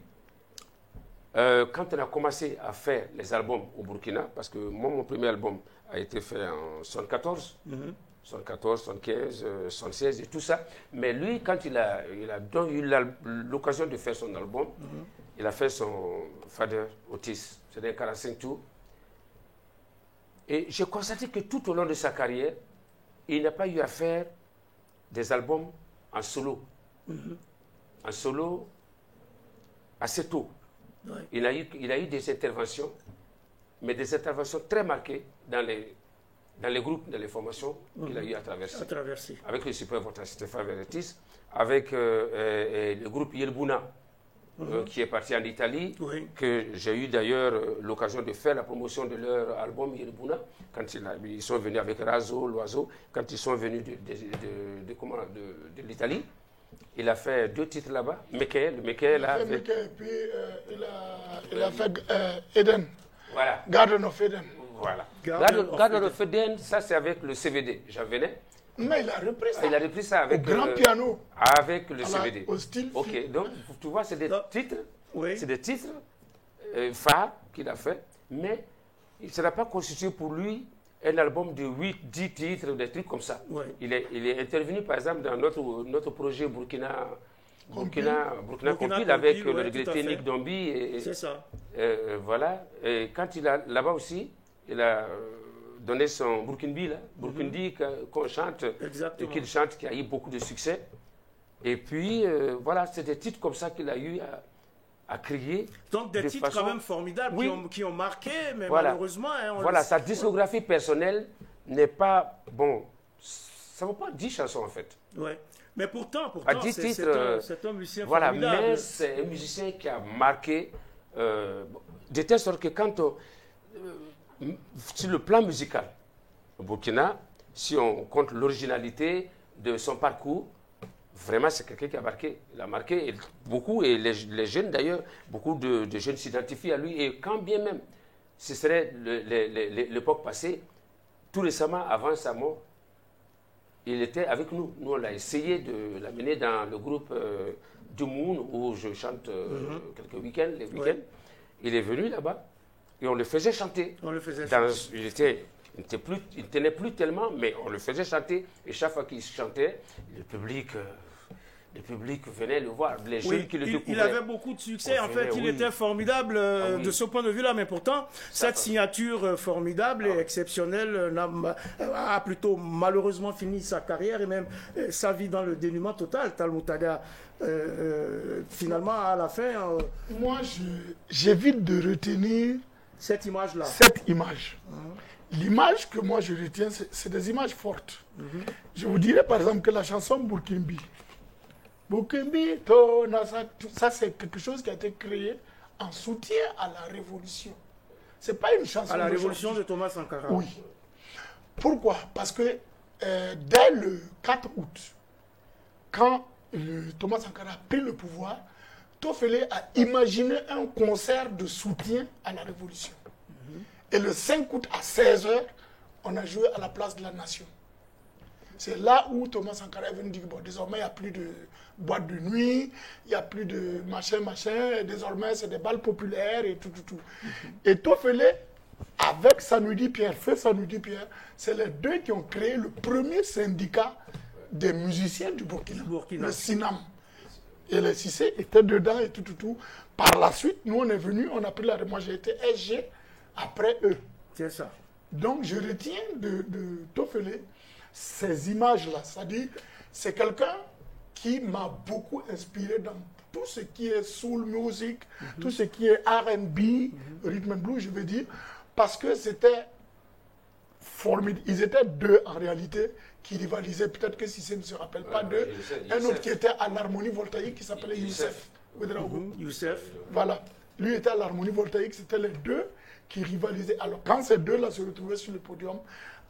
quand on a commencé à faire les albums au Burkina, parce que moi, mon premier album a été fait en 74, 74, 75, 76 et tout ça. Mais lui, quand il a eu l'occasion de faire son album, il a fait son Fader Otis, c'est un 45 tours. Et j'ai constaté que tout au long de sa carrière, il n'a pas eu à faire des albums en solo. En solo, assez tôt. Il a eu des interventions, mais des interventions très marquées dans les groupes, dans les formations qu'il a eu à traverser. Avec le Super Bota Stéphane Veretis, avec le groupe Yelbouna, qui est parti en Italie, que j'ai eu d'ailleurs l'occasion de faire la promotion de leur album Yelbouna, quand ils sont venus avec Razo, Loiseau, quand ils sont venus de l'Italie. Il a fait 2 titres là-bas. Mekel, là. Et puis il a fait Eden. Voilà. Garden of Eden. Voilà. Garden of Eden, ça c'est avec le CVD. J'en venais. Mais il a repris ça. Il a repris ça avec au grand piano. Avec le CVD. Au style. Ok, donc tu vois, c'est des titres. C'est des titres phares qu'il a fait, mais il ne sera pas constitué pour lui un album de 8, 10 titres, des trucs comme ça. Il est intervenu, par exemple, dans notre projet Burkina Compile avec le regretté Nick Dombi. C'est ça. Voilà. Et quand il a, là-bas aussi, il a donné son Burkinbi, là. Burkindi qu'on chante, qu'il chante, qui a eu beaucoup de succès. Et puis, voilà, c'est des titres comme ça qu'il a eu à crier. Donc des titres quand même formidables qui ont marqué, mais malheureusement... sa discographie personnelle n'est pas... Bon, ça ne vaut pas 10 chansons en fait. Ouais. Mais pourtant c'est un musicien formidable. Mais c'est un musicien qui a marqué de telle sorte que quand sur le plan musical, au Burkina, si on compte l'originalité de son parcours, vraiment, c'est quelqu'un qui a marqué. Il a marqué beaucoup, et les jeunes d'ailleurs, beaucoup de jeunes s'identifient à lui. Et quand bien même, ce serait l'époque passée, tout récemment, avant sa mort, il était avec nous. Nous, on a essayé de l'amener dans le groupe du Moon, où je chante quelques week-ends, les week-ends. Il est venu là-bas, et on le faisait chanter. Il ne tenait plus tellement, mais on le faisait chanter. Et chaque fois qu'il chantait, le public venait le voir. Les jeunes qui le découvraient. Il avait beaucoup de succès. En fait, il était formidable de ce point de vue-là. Mais pourtant, cette signature formidable et exceptionnelle a plutôt malheureusement fini sa carrière et même sa vie dans le dénuement total. Tal Moutaga, finalement, à la fin... Moi, j'évite de retenir... Cette image-là. Cette image. L'image que moi je retiens, c'est des images fortes. Je vous dirais par exemple que la chanson Burkinbi, ça c'est quelque chose qui a été créé en soutien à la révolution. C'est pas une chanson. À la révolution de Thomas Sankara. Oui. Pourquoi? Parce que dès le 4 août, quand Thomas Sankara a pris le pouvoir, Tofele a imaginé un concert de soutien à la Révolution. Et le 5 août à 16h, on a joué à la place de la Nation. C'est là où Thomas Sankara est venu dire, bon, désormais, il n'y a plus de boîte de nuit, il n'y a plus de machin, et désormais, c'est des balles populaires et tout. Et Tofele, avec Sanoudi Pierre, feu Sanoudi Pierre, c'est les deux qui ont créé le premier syndicat des musiciens du Burkina. Le SINAM. Et les Cissé étaient dedans et tout. Par la suite, nous, on est venus, on a pris la... Moi, j'ai été SG après eux. C'est ça. Donc, je retiens de Tofele ces images-là. C'est-à-dire, c'est quelqu'un qui m'a beaucoup inspiré dans tout ce qui est soul music, tout ce qui est R&B, rhythm and blues, je veux dire, parce que c'était formidable. Ils étaient deux, en réalité, qui rivalisaient. Peut-être que Cissé ne se rappelle pas d'eux. Un autre qui était à l'harmonie voltaïque, qui s'appelait Youssef. Youssef. Voilà. Lui était à l'harmonie voltaïque, c'était les deux qui rivalisaient. Alors, quand ces deux-là se retrouvaient sur le podium,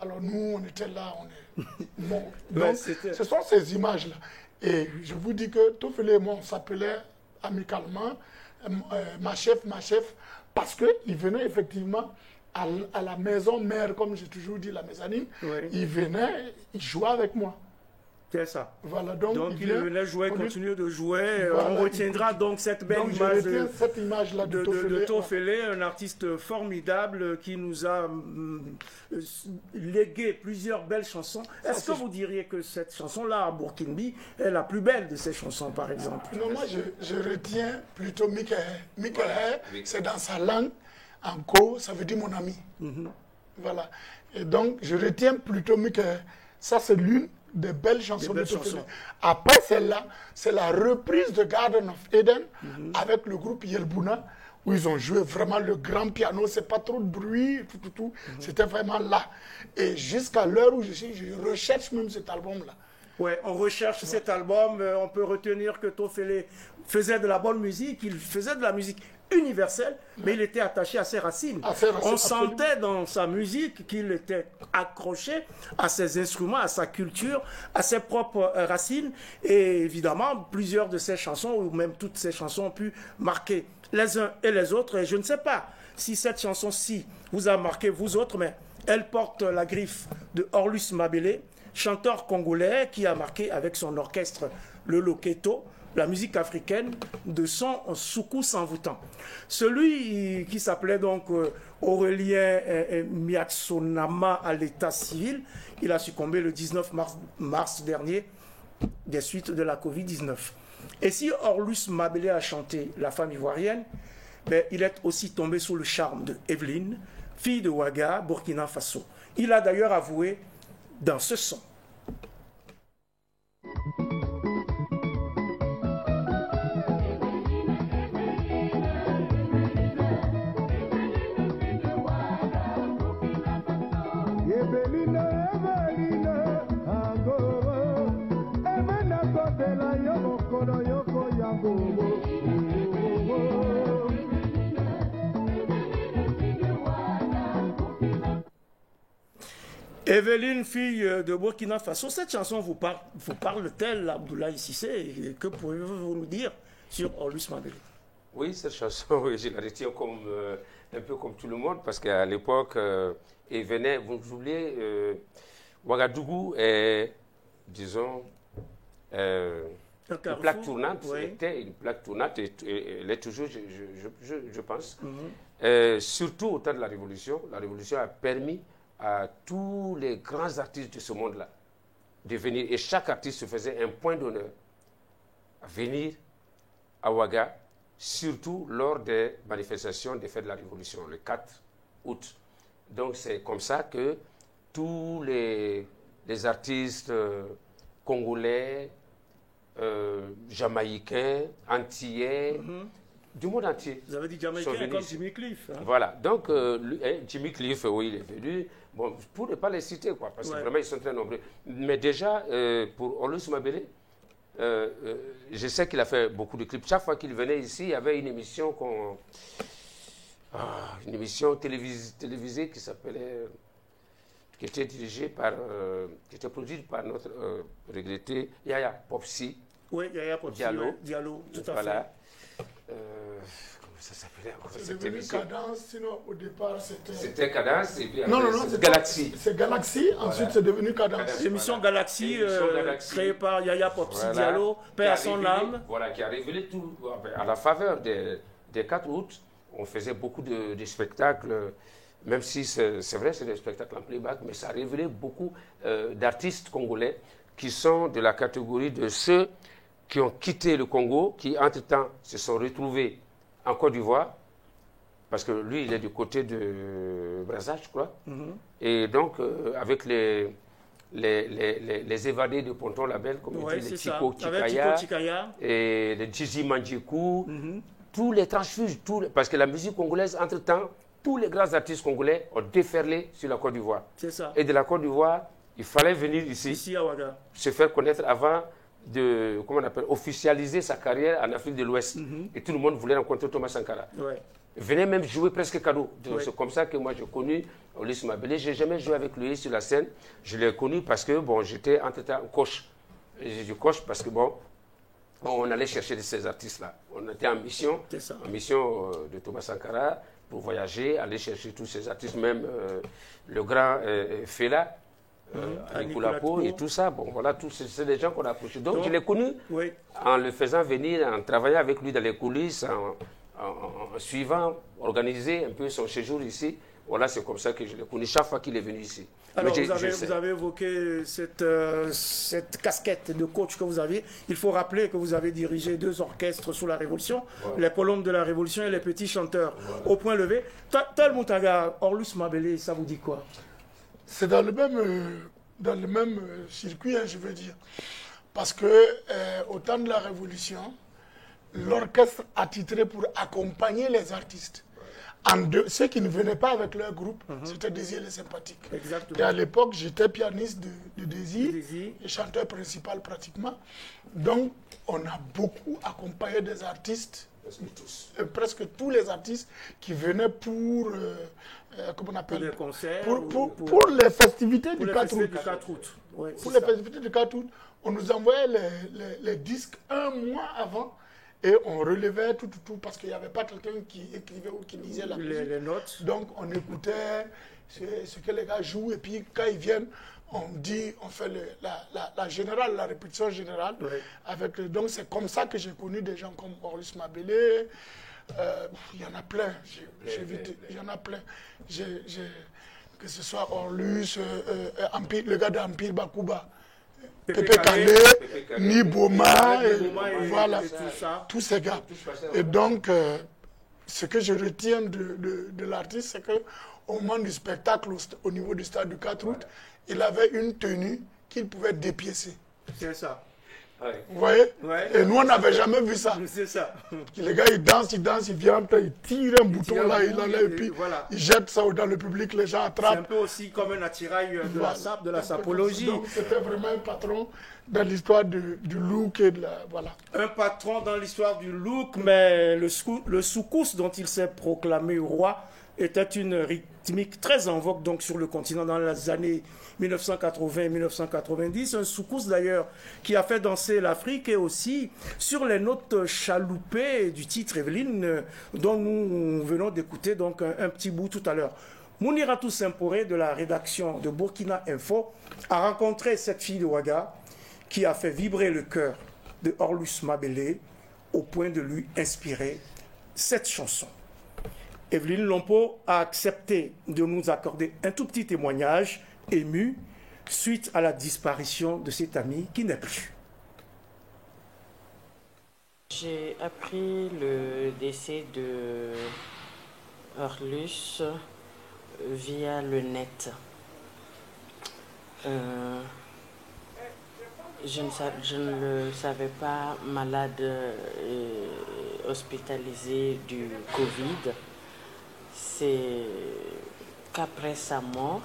alors nous, on était là, on est morts. Donc, ce sont ces images-là. Et je vous dis que Tofele et moi, on s'appelait amicalement ma chef, parce qu'il venait effectivement à la maison mère, comme j'ai toujours dit, la mezzanine. Oui. Il venait, il jouait avec moi. C'est ça. Voilà, donc il venait jouer, continuer de jouer. Voilà, on retiendra donc cette belle image de Tofele, un artiste formidable qui nous a légué plusieurs belles chansons. Est-ce que vous diriez que cette chanson-là, à Burkinbi, est la plus belle de ces chansons, par exemple? Non, moi je retiens plutôt Michael. Michael, c'est dans sa langue, en co, ça veut dire mon ami. Voilà. Et donc, je retiens plutôt Michael. Ça, c'est l'une des belles chansons de Tofele. Après celle-là, c'est la reprise de Garden of Eden avec le groupe Yelbouna, où ils ont joué vraiment le grand piano, c'est pas trop de bruit, tout. C'était vraiment là. Et jusqu'à l'heure où je suis, je recherche même cet album-là. Ouais, on recherche cet album, on peut retenir que Tofele faisait de la bonne musique, il faisait de la musique universelle, mais il était attaché à ses racines. On sentait dans sa musique qu'il était accroché à ses instruments, à sa culture, à ses propres racines. Et évidemment, plusieurs de ses chansons, ou même toutes ses chansons, ont pu marquer les uns et les autres. Et je ne sais pas si cette chanson-ci vous a marqué, vous autres, mais elle porte la griffe de Orlus Mabele, chanteur congolais qui a marqué avec son orchestre le Loketo la musique africaine de son soukou s'envoûtant. Celui qui s'appelait donc Aurélien Miatsonama à l'état civil, il a succombé le 19 mars dernier des suites de la Covid-19. Et si Orlus Mabele a chanté La femme ivoirienne, ben, il est aussi tombé sous le charme de Evelyne, fille de Ouaga, Burkina Faso. Il a d'ailleurs avoué dans ce son. Evelyne, fille de Burkina Faso, cette chanson vous parle-t-elle, Abdoulaye Cissé? Que pouvez-vous nous dire sur Orlus Mabele? Oui, cette chanson, oui, je la retiens comme, un peu comme tout le monde, parce qu'à l'époque, il venait, vous oubliez, Ouagadougou est, disons, une plaque tournante, était une plaque tournante, et elle est toujours, je pense. Surtout au temps de la Révolution a permis à tous les grands artistes de ce monde-là de venir. Et chaque artiste se faisait un point d'honneur à venir à Ouaga, surtout lors des manifestations des fêtes de la Révolution, le 4 août. Donc c'est comme ça que tous les artistes congolais, jamaïcains, antillais, du monde entier. Vous avez dit jamaïcain comme Jimmy Cliff. Hein? Voilà, donc Jimmy Cliff, oui, il est venu. Bon, pour ne pas les citer, quoi, parce que vraiment ils sont très nombreux. Mais déjà, pour Orlus Mabele, je sais qu'il a fait beaucoup de clips. Chaque fois qu'il venait ici, il y avait une émission télévisée qui s'appelait, qui était dirigée par, qui était produite par notre regretté Yaya Popsi. Oui, Yaya Popsi, Diallo, tout à fait. ça s'appelait encore C'est cette devenu émission? Cadence, sinon au départ c'était... C'était Cadence et puis Non, après, non, non, c'est Galaxy. C'est Galaxy, ensuite c'est devenu Cadence. Cadence. L'émission Voilà. Galaxy, L'émission Galaxy. créée par Yaya Popsi Voilà. Diallo, Qui paix a à son révélé- âme. Voilà, qui a révélé tout. À la faveur des 4 août, on faisait beaucoup de spectacles, même si c'est vrai, c'est des spectacles en playback, mais ça a révélé beaucoup d'artistes congolais qui sont de la catégorie de ceux qui ont quitté le Congo, qui entre-temps se sont retrouvés en Côte d'Ivoire, parce que lui, il est du côté de Brazzaville, je crois. Et donc, avec les évadés de Ponton Label, comme Ouais, on dit, les c'est ça. Tico Avec Chikaya, Tico Chikaya. et les Gigi Mandjikou, tous les transfuges, parce que la musique congolaise, entre-temps, tous les grands artistes congolais ont déferlé sur la Côte d'Ivoire. C'est ça. Et de la Côte d'Ivoire, il fallait venir ici, Ici à Ouaga. se faire connaître avant de, comment on appelle, officialiser sa carrière en Afrique de l'Ouest. Et tout le monde voulait rencontrer Thomas Sankara. Ouais. Venait même jouer presque cadeau. Donc, Ouais. c'est comme ça que moi j'ai connu Aulis Mabélé. Je n'ai jamais joué avec lui sur la scène. Je l'ai connu parce que bon, j'étais entre-temps coach. Et j'ai dit coach parce que bon, on allait chercher ces artistes-là. On était en mission, C'est ça. de Thomas Sankara pour voyager, aller chercher tous ces artistes, même le grand Fela, Nicolas Lapo et tout ça. Bon, voilà, c'est des gens qu'on a approchés. Donc, je l'ai connu Oui. en le faisant venir, en travaillant avec lui dans les coulisses, en suivant, organiser un peu son séjour ici. Voilà, c'est comme ça que je l'ai connu chaque fois qu'il est venu ici. Alors, Mais vous avez évoqué cette casquette de coach que vous aviez. Il faut rappeler que vous avez dirigé 2 orchestres sous la Révolution, les Colombes de la Révolution et les Petits Chanteurs au point levé. Tal Moutaga, Orlus Mabélé, ça vous dit quoi? C'est dans le même circuit, hein, je veux dire. Parce que au temps de la Révolution, l'orchestre attitré pour accompagner les artistes. Ceux qui ne venaient pas avec leur groupe, c'était Désir les Sympathiques. Exactement. Et à l'époque, j'étais pianiste de Désir, Désir. et chanteur principal pratiquement. Donc, on a beaucoup accompagné des artistes, presque tous les artistes qui venaient pour, comment on appelle, Pour des concerts, pour les festivités du les 4 août. festivités du 4 août. Oui, Pour c'est les ça. festivités du 4 août, on nous envoyait les disques un mois avant et on relevait tout parce qu'il n'y avait pas quelqu'un qui écrivait ou qui lisait la musique. Les notes. Donc on écoutait ce que les gars jouent et puis quand ils viennent, on fait la générale, la répétition générale. Oui. Donc c'est comme ça que j'ai connu des gens comme Orlus Mabélé. Il y en a plein. Il y en a plein. Que ce soit Orlus, le gars d'Empire Bakuba, Pépé Kalé, Niboma, voilà, et tout ça. tous ces gars. Et donc, ce que je retiens de l'artiste, c'est qu'au moment du spectacle, au niveau du stade du 4 août, il avait une tenue qu'il pouvait dépiécer. C'est ça. Vous voyez? Ouais. Et nous, on n'avait jamais vu ça. C'est ça. Les gars, ils dansent, il vient, il tire un bouton là, il enlève, et puis voilà. il jette ça dans le public, les gens C'est un attrapent. peu aussi comme un attirail de la sapologie. Donc, c'était vraiment un patron dans l'histoire du look et de la... Voilà. Un patron dans l'histoire du look, mais le soukous dont il s'est proclamé roi était une rythmique très en vogue donc sur le continent dans les années 1980 et 1990. Un soukous d'ailleurs qui a fait danser l'Afrique et aussi sur les notes chaloupées du titre Evelyne dont nous venons d'écouter donc un petit bout tout à l'heure. Mouniratou Semporé de la rédaction de Burkina Info a rencontré cette fille de Ouaga qui a fait vibrer le cœur de Orlus Mabélé au point de lui inspirer cette chanson. Evelyne Lompo a accepté de nous accorder un tout petit témoignage ému suite à la disparition de cet ami qui n'est plus. J'ai appris le décès de Orlus via le net. Je ne le savais pas malade et hospitalisé du Covid. C'est qu'après sa mort,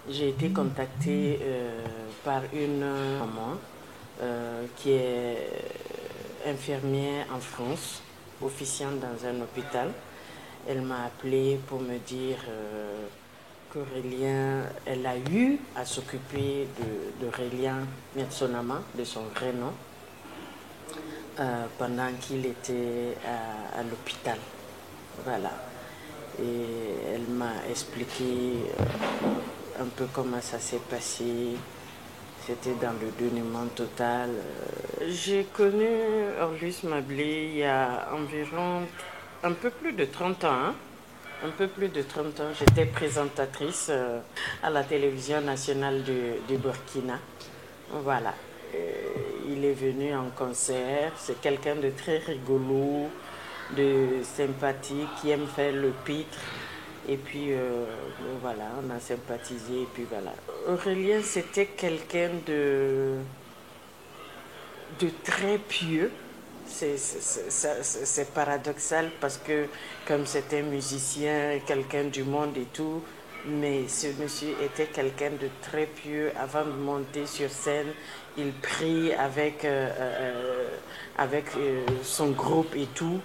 j'ai été contactée par une maman qui est infirmière en France, officiant dans un hôpital. Elle m'a appelée pour me dire qu'Aurélien, elle a eu à s'occuper d'Aurélien Miatsonama, de son vrai nom, pendant qu'il était à l'hôpital. Voilà. Et elle m'a expliqué un peu comment ça s'est passé. C'était dans le dénuement total. J'ai connu Orlus Mablé il y a environ un peu plus de 30 ans. Hein? Un peu plus de 30 ans. J'étais présentatrice à la télévision nationale du Burkina. Voilà. Il est venu en concert. C'est quelqu'un de très rigolo, de sympathique, qui aime faire le pitre. Et puis, voilà, on a sympathisé. Et puis, voilà. Aurélien, c'était quelqu'un de très pieux. C'est paradoxal parce que, comme c'était musicien, quelqu'un du monde et tout, mais ce monsieur était quelqu'un de très pieux. Avant de monter sur scène, il prie avec son groupe et tout.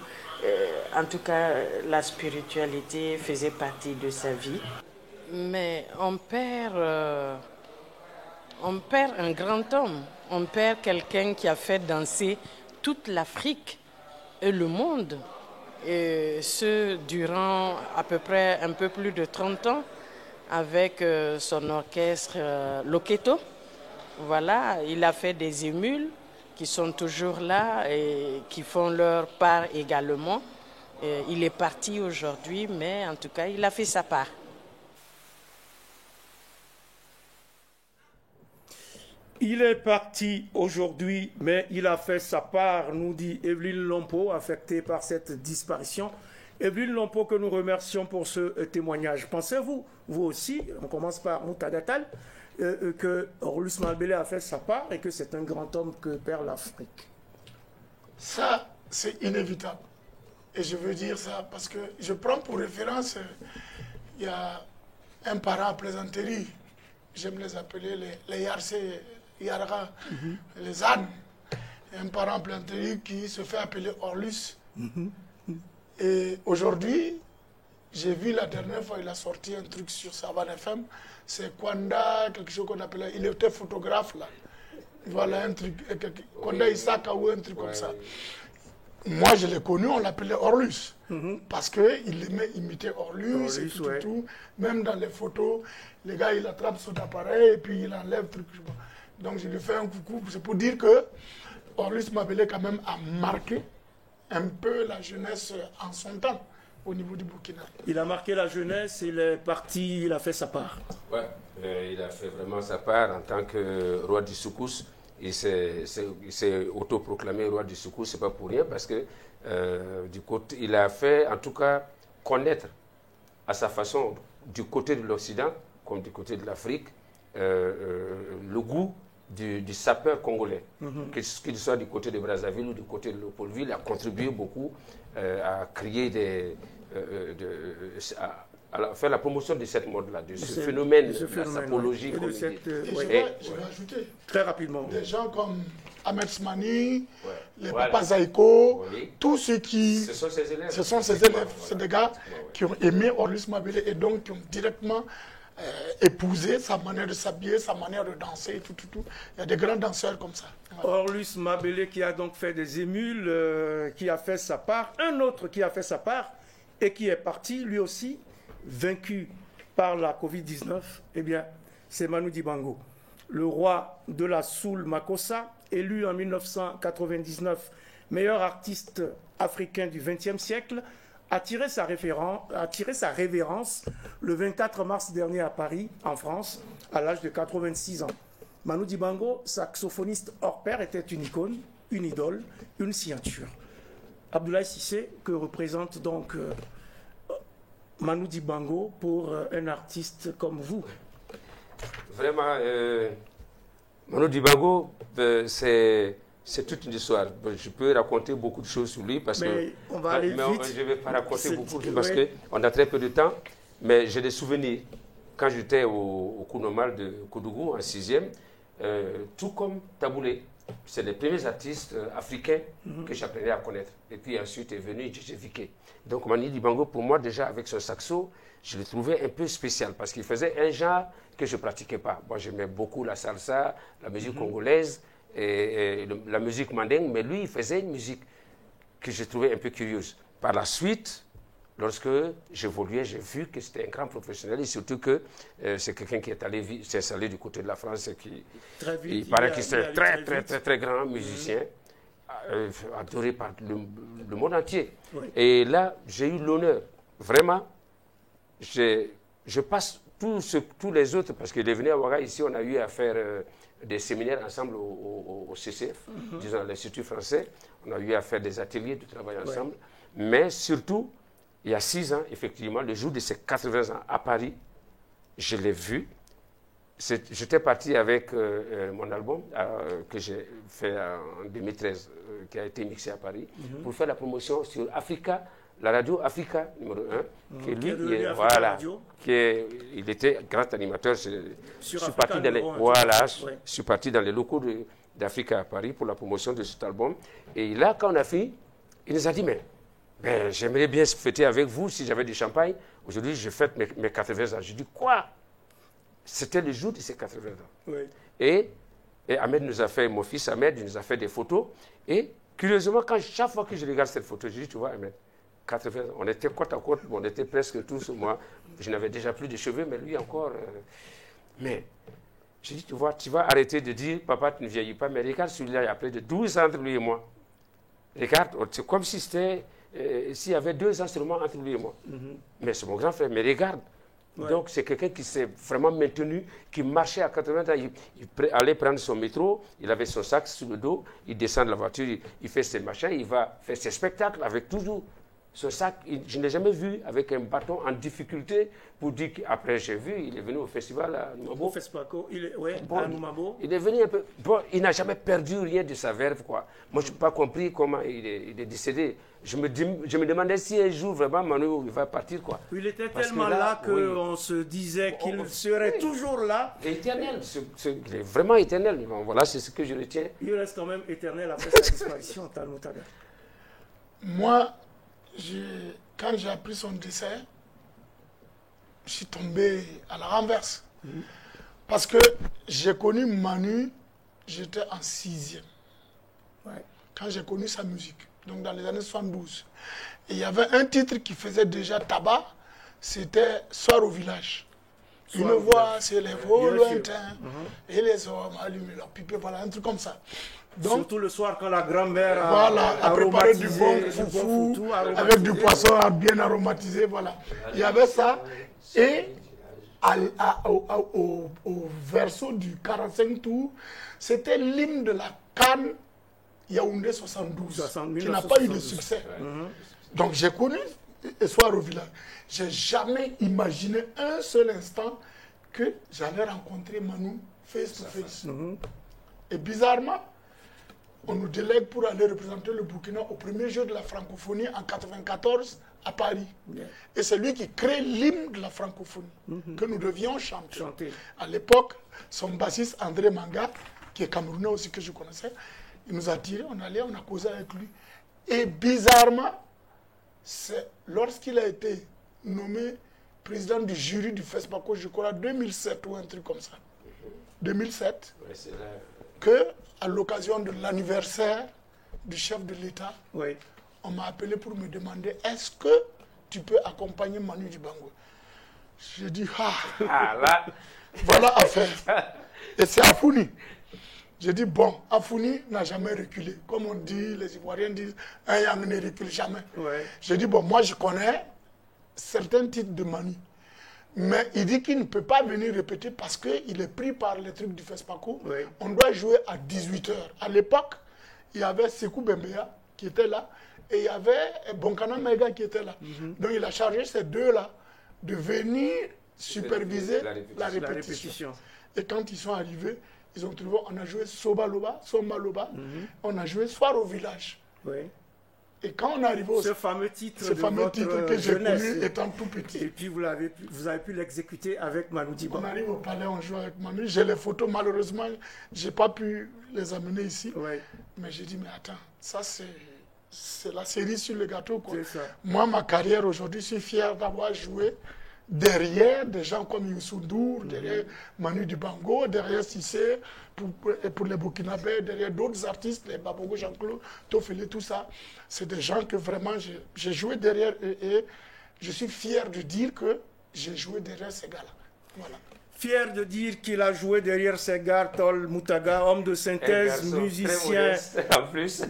En tout cas, la spiritualité faisait partie de sa vie. Mais on perd un grand homme. On perd quelqu'un qui a fait danser toute l'Afrique et le monde. Et ce, durant à peu près un peu plus de 30 ans, avec son orchestre Loketo. Voilà, il a fait des émules qui sont toujours là et qui font leur part également. Il est parti aujourd'hui, mais en tout cas, il a fait sa part. Il est parti aujourd'hui, mais il a fait sa part, nous dit Evelyne Lompo, affectée par cette disparition. Evelyne Lompo, que nous remercions pour ce témoignage. Pensez-vous, vous aussi, on commence par Moutadatal, que Orlus Mabélé a fait sa part et que c'est un grand homme que perd l'Afrique? Ça, c'est inévitable. Et je veux dire ça parce que je prends pour référence, il y a un parent à Plaisanterie, j'aime les appeler les Yarse, Yarra, les ânes. Un parent à Plaisanterie qui se fait appeler Orlus. Et aujourd'hui, j'ai vu la dernière fois, il a sorti un truc sur Savane FM, c'est Kwanda, quelque chose qu'on appelait, il était photographe là. Voilà un truc, Kwanda Isaka ou un truc comme ça. Moi, je l'ai connu, on l'appelait Orlus. Parce qu'il aimait imiter Orlus et tout. Même dans les photos, les gars, il attrape son appareil et puis il enlève le truc. Donc, je lui fais un coucou. C'est pour dire que Orlus Mabélé, quand même, a marqué un peu la jeunesse en son temps au niveau du Burkina. Il a marqué la jeunesse, il est parti, il a fait sa part. Ouais, il a fait vraiment sa part en tant que roi du Soukous. Il s'est autoproclamé roi du Soukous, c'est pas pour rien, parce que du côté, il a fait en tout cas connaître à sa façon, du côté de l'Occident comme du côté de l'Afrique, le goût du sapeur congolais, qu'il soit du côté de Brazzaville ou du côté de Léopoldville, a contribué beaucoup à créer à faire la promotion de cette mode-là, de ce phénomène, de la sapologie. Et je vais ajouter très rapidement des gens comme Ahmed Smani, les Papa Zaïko, tous ceux qui... Ce sont ses élèves. C'est des gars qui ont aimé Orlus Mabélé et donc qui ont directement épousé sa manière de s'habiller, sa manière de danser, tout. Il y a des grands danseurs comme ça. Voilà. Orlus Mabélé qui a donc fait des émules, qui a fait sa part. Un autre qui a fait sa part et qui est parti, lui aussi, vaincu par la Covid-19, eh bien, c'est Manu Dibango, le roi de la Soul Makossa, élu en 1999 meilleur artiste africain du XXe siècle, a tiré sa révérence le 24 mars dernier à Paris, en France, à l'âge de 86 ans. Manu Dibango, saxophoniste hors pair, était une icône, une idole, une signature. Abdoulaye Cissé, que représente donc Manu Dibango pour un artiste comme vous? Vraiment, Manu Dibango, c'est toute une histoire. Je peux raconter beaucoup de choses sur lui parce que on va aller vite. Je ne vais pas raconter beaucoup parce qu'on a très peu de temps. Mais j'ai des souvenirs. Quand j'étais au cours normal de Koudougou en 6e, tout comme Taboulé, c'est les premiers artistes africains que j'apprenais à connaître. Et puis ensuite est venu Dj Viké. Donc Manu Dibango, pour moi, déjà avec son saxo, je le trouvais un peu spécial parce qu'il faisait un genre que je ne pratiquais pas. Moi, j'aimais beaucoup la salsa, la musique congolaise. et la musique mandingue, mais lui, il faisait une musique que je trouvais un peu curieuse. Par la suite, lorsque j'évoluais, j'ai vu que c'était un grand professionnel et surtout que c'est quelqu'un qui s'est installé du côté de la France et qui, il paraît qu'il est un très grand musicien, adoré par le monde entier. Oui. Et là, j'ai eu l'honneur, vraiment, je passe tous les autres, parce qu'il est venu à Ouaga, ici, on a eu à faire des séminaires ensemble au CCF, disons à l'Institut français, on a eu à faire des ateliers de travail ensemble, mais surtout, il y a 6 ans, effectivement, le jour de ses 80 ans à Paris, je l'ai vu. J'étais parti avec mon album que j'ai fait en 2013, qui a été mixé à Paris, pour faire la promotion sur Africa, la radio Africa numéro 1, qui lui, il était grand animateur. Je suis parti dans les locaux d'Africa à Paris pour la promotion de cet album. Et là, quand on a fini, il nous a dit, mais j'aimerais bien se fêter avec vous si j'avais du champagne. Aujourd'hui, je fête mes 80 ans. Je dis, quoi? C'était le jour de ses 80 ans. Oui. Et Ahmed nous a fait, mon fils Ahmed, il nous a fait des photos. Et curieusement, chaque fois que je regarde cette photo, je dis, tu vois, Ahmed, 80 ans, on était côte à côte, on était presque tous, moi, je n'avais déjà plus de cheveux, mais lui encore. Mais je dis, tu vois, tu vas arrêter de dire, papa, tu ne vieillis pas, mais regarde celui-là, il y a près de 12 ans entre lui et moi. Regarde, c'est comme si c'était, s'il y avait 2 ans seulement entre lui et moi. Mais c'est mon grand frère, mais regarde. Ouais. Donc, c'est quelqu'un qui s'est vraiment maintenu, qui marchait à 80 ans. Il allait prendre son métro, il avait son sac sur le dos, il descend de la voiture, il fait ses machins, il va faire ses spectacles avec toujours ce sac. Je ne l'ai jamais vu avec un bâton en difficulté pour dire qu'après j'ai vu, il est venu au festival à Numabo. Au Fespaco, à Numabo. Il est venu un peu. Bon, il n'a jamais perdu rien de sa verve, quoi. Moi, je n'ai pas compris comment il est décédé. Je me demandais si un jour, vraiment, Manu, il va partir, quoi. Il était tellement là qu'on se disait qu'il serait toujours là. Éternel. Il est vraiment éternel. Voilà, c'est ce que je retiens. Il reste quand même éternel après sa disparition, Talmou Taga. Moi, quand j'ai appris son décès, je suis tombé à la renverse. Parce que j'ai connu Manu, j'étais en 6e. Ouais. Quand j'ai connu sa musique, donc dans les années 72. Et il y avait un titre qui faisait déjà tabac, c'était Soir au village. Une voix s'élève au lointain, et les hommes allument leur pipe, voilà, un truc comme ça. Donc, surtout le soir quand la grand-mère a préparé du bon foufou, avec du poisson bien aromatisé, voilà. Il y avait ça, et au verso du 45 tours, c'était l'hymne de la CAN Yaoundé 72, qui n'a pas eu de succès. Donc j'ai connu Soir au village. J'ai jamais imaginé un seul instant que j'allais rencontrer Manu face to face. Et bizarrement, on nous délègue pour aller représenter le Burkina au premier jeu de la francophonie en 1994 à Paris. Et c'est lui qui crée l'hymne de la francophonie que nous devions chanter. À l'époque, son bassiste André Manga, qui est camerounais aussi que je connaissais, il nous a tiré, on allait, on a causé avec lui. Et bizarrement, c'est lorsqu'il a été nommé président du jury du FESPACO, je crois, 2007 ou un truc comme ça. 2007, que à l'occasion de l'anniversaire du chef de l'État, on m'a appelé pour me demander est-ce que tu peux accompagner Manu Dibango. J'ai dit, là, voilà affaire. Et c'est Afouni. J'ai dit, bon, Afouni n'a jamais reculé. Comme on dit, les Ivoiriens disent, un yang ne recule jamais. J'ai dit, bon, moi je connais certains titres de Manu. Mais il dit qu'il ne peut pas venir répéter parce qu'il est pris par les trucs du FESPACO. On doit jouer à 18h. À l'époque, il y avait Sekou Bembea qui était là et il y avait Bonkana Mega qui était là. Donc il a chargé ces deux-là de venir superviser la répétition. Et quand ils sont arrivés, ils ont trouvé, on a joué Somba Loba, on a joué Soir au village. Et quand on est arrivé ce fameux titre que j'ai connu étant tout petit. Et puis vous avez pu l'exécuter avec Manu Dibango. On arrive au palais, on joue avec Manu. J'ai les photos, malheureusement, je n'ai pas pu les amener ici. Mais j'ai dit, mais attends, ça c'est la série sur le gâteau, quoi. Moi, ma carrière aujourd'hui, je suis fier d'avoir joué derrière des gens comme Youssou N'Dour, derrière Manu Dibango, derrière Cissé, pour les Burkinabés, derrière d'autres artistes, les Babogo, Jean-Claude, Tofele, tout ça. C'est des gens que vraiment j'ai joué derrière eux et je suis fier de dire que j'ai joué derrière ces gars-là. Voilà. Fier de dire qu'il a joué derrière Senghar Tall Moutaga, homme de synthèse, musicien, en plus.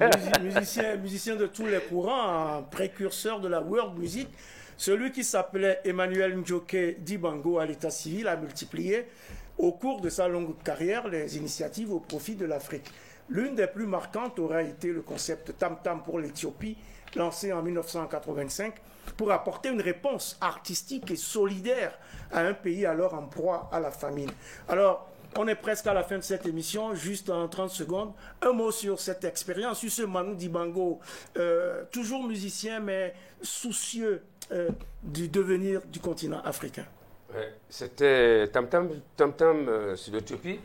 musicien de tous les courants, un précurseur de la world music. Celui qui s'appelait Emmanuel Ndjoké Dibango à l'état civil a multiplié au cours de sa longue carrière les initiatives au profit de l'Afrique. L'une des plus marquantes aura été le concept Tam Tam pour l'Éthiopie, lancé en 1985, pour apporter une réponse artistique et solidaire à un pays alors en proie à la famine. Alors, on est presque à la fin de cette émission, juste en 30 secondes. Un mot sur cette expérience, sur ce Manu Dibango, toujours musicien, mais soucieux du devenir du continent africain. Ouais, c'était Tam Tam sur l'Éthiopie.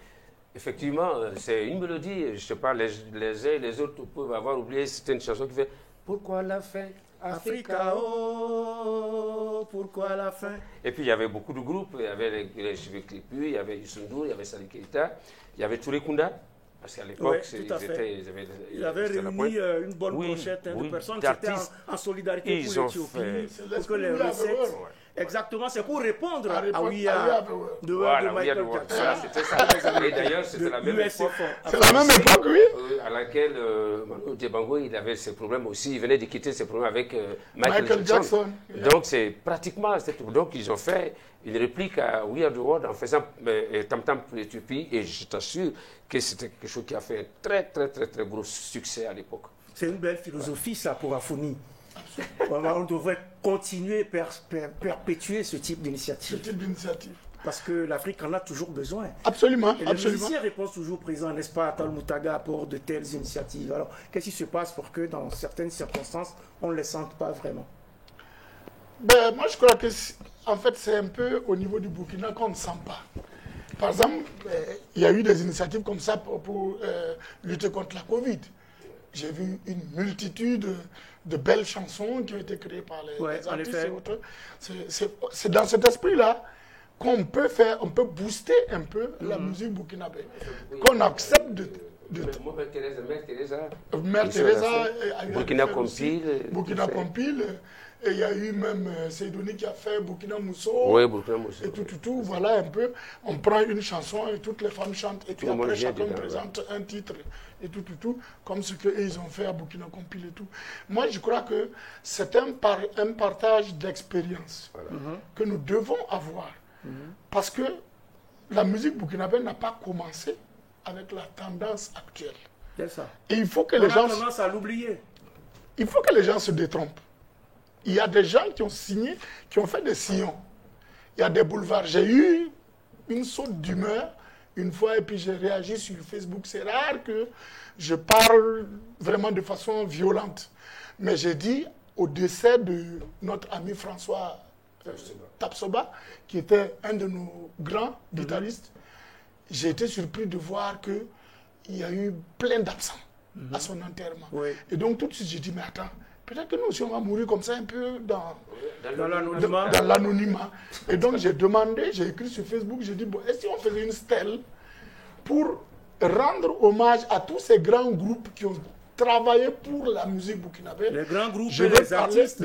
Effectivement, c'est une mélodie, je ne sais pas, les uns et les autres peuvent avoir oublié, c'était une chanson qui fait « Pourquoi la faim Africa, oh, pourquoi la faim ?» Et puis il y avait beaucoup de groupes, il y avait les Cheveux Crépus, il y avait Youssou N'Dour, il y avait Salih Keita, il y avait Touré Kunda, parce qu'à l'époque, ils avaient réuni une bonne pochette de personnes qui étaient en solidarité pour l'Éthiopie, pour que les recettes... Exactement, c'est pour répondre à We Are de Michael Jackson. C'était ça. Et d'ailleurs, c'était la même époque. C'est la même époque, oui. À laquelle Manu Dibango, il avait ses problèmes aussi. Il venait de quitter ses problèmes avec Michael Jackson. Donc, c'est pratiquement... Donc, ils ont fait une réplique à We Are the World en faisant Tam Tam pour l'Éthiopie. Et je t'assure que c'était quelque chose qui a fait un très, très, très, très gros succès à l'époque. C'est une belle philosophie, ça, pour Afoni. On devrait continuer, perpétuer ce type d'initiative. Parce que l'Afrique en a toujours besoin. Absolument. Et les musiciens répondent toujours présents, n'est-ce pas, à Tal Moutaga, pour de telles initiatives. Alors, qu'est-ce qui se passe pour que, dans certaines circonstances, on ne les sente pas vraiment? Moi, je crois que, en fait, c'est un peu au niveau du Burkina qu'on ne sent pas. Par exemple, il y a eu des initiatives comme ça pour lutter contre la Covid. J'ai vu une multitude de belles chansons qui ont été créées par les artistes et autres. C'est dans cet esprit-là qu'on peut booster un peu la musique burkinabé. Qu'on accepte de... Mère Teresa, Burkina Compile. Burkina Compile. Et il y a eu même Seydouni qui a fait Burkina Mousso. Oui, Burkina Mousso. Et tout, voilà un peu. On prend une chanson et toutes les femmes chantent. Et puis après, chacun présente un titre. Et tout, comme ce qu'ils ont fait à Burkina Compile et tout. Moi, je crois que c'est un partage d'expérience que nous devons avoir. Parce que la musique burkinabé n'a pas commencé avec la tendance actuelle. C'est ça. Et il faut que les gens... On a tendance à l'oublier. Il faut que les gens se détrompent. Il y a des gens qui ont signé, qui ont fait des sillons. Il y a des boulevards. J'ai eu une saute d'humeur une fois et puis j'ai réagi sur Facebook. C'est rare que je parle vraiment de façon violente. Mais j'ai dit au décès de notre ami François Tapsoba, qui était un de nos grands guitaristes, j'ai été surpris de voir qu'il y a eu plein d'absents à son enterrement. Oui. Et donc tout de suite j'ai dit, mais attends, peut-être que nous aussi on va mourir comme ça un peu dans l'anonymat. Et donc j'ai demandé, j'ai écrit sur Facebook, j'ai dit, bon, est-ce qu'on faisait une stèle pour rendre hommage à tous ces grands groupes qui ont travaillé pour la musique burkinabé. Les grands groupes, des artistes.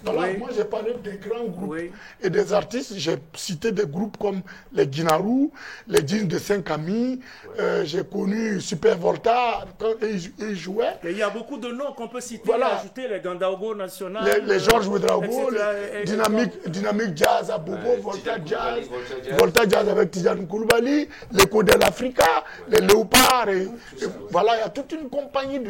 Voilà, moi j'ai parlé des grands groupes et des artistes. J'ai cité des groupes comme les Guinarou, les Jeans de Saint-Camille. J'ai connu Super Volta quand ils jouaient. Et il y a beaucoup de noms qu'on peut citer, ajouter les Gandaogo National, les Georges Ouedraogo, Dynamique Jazz à Bobo, Volta Jazz avec Tidjane Koulibaly, les Codel Africa, les Léopards. Et voilà, il y a toute une compagnie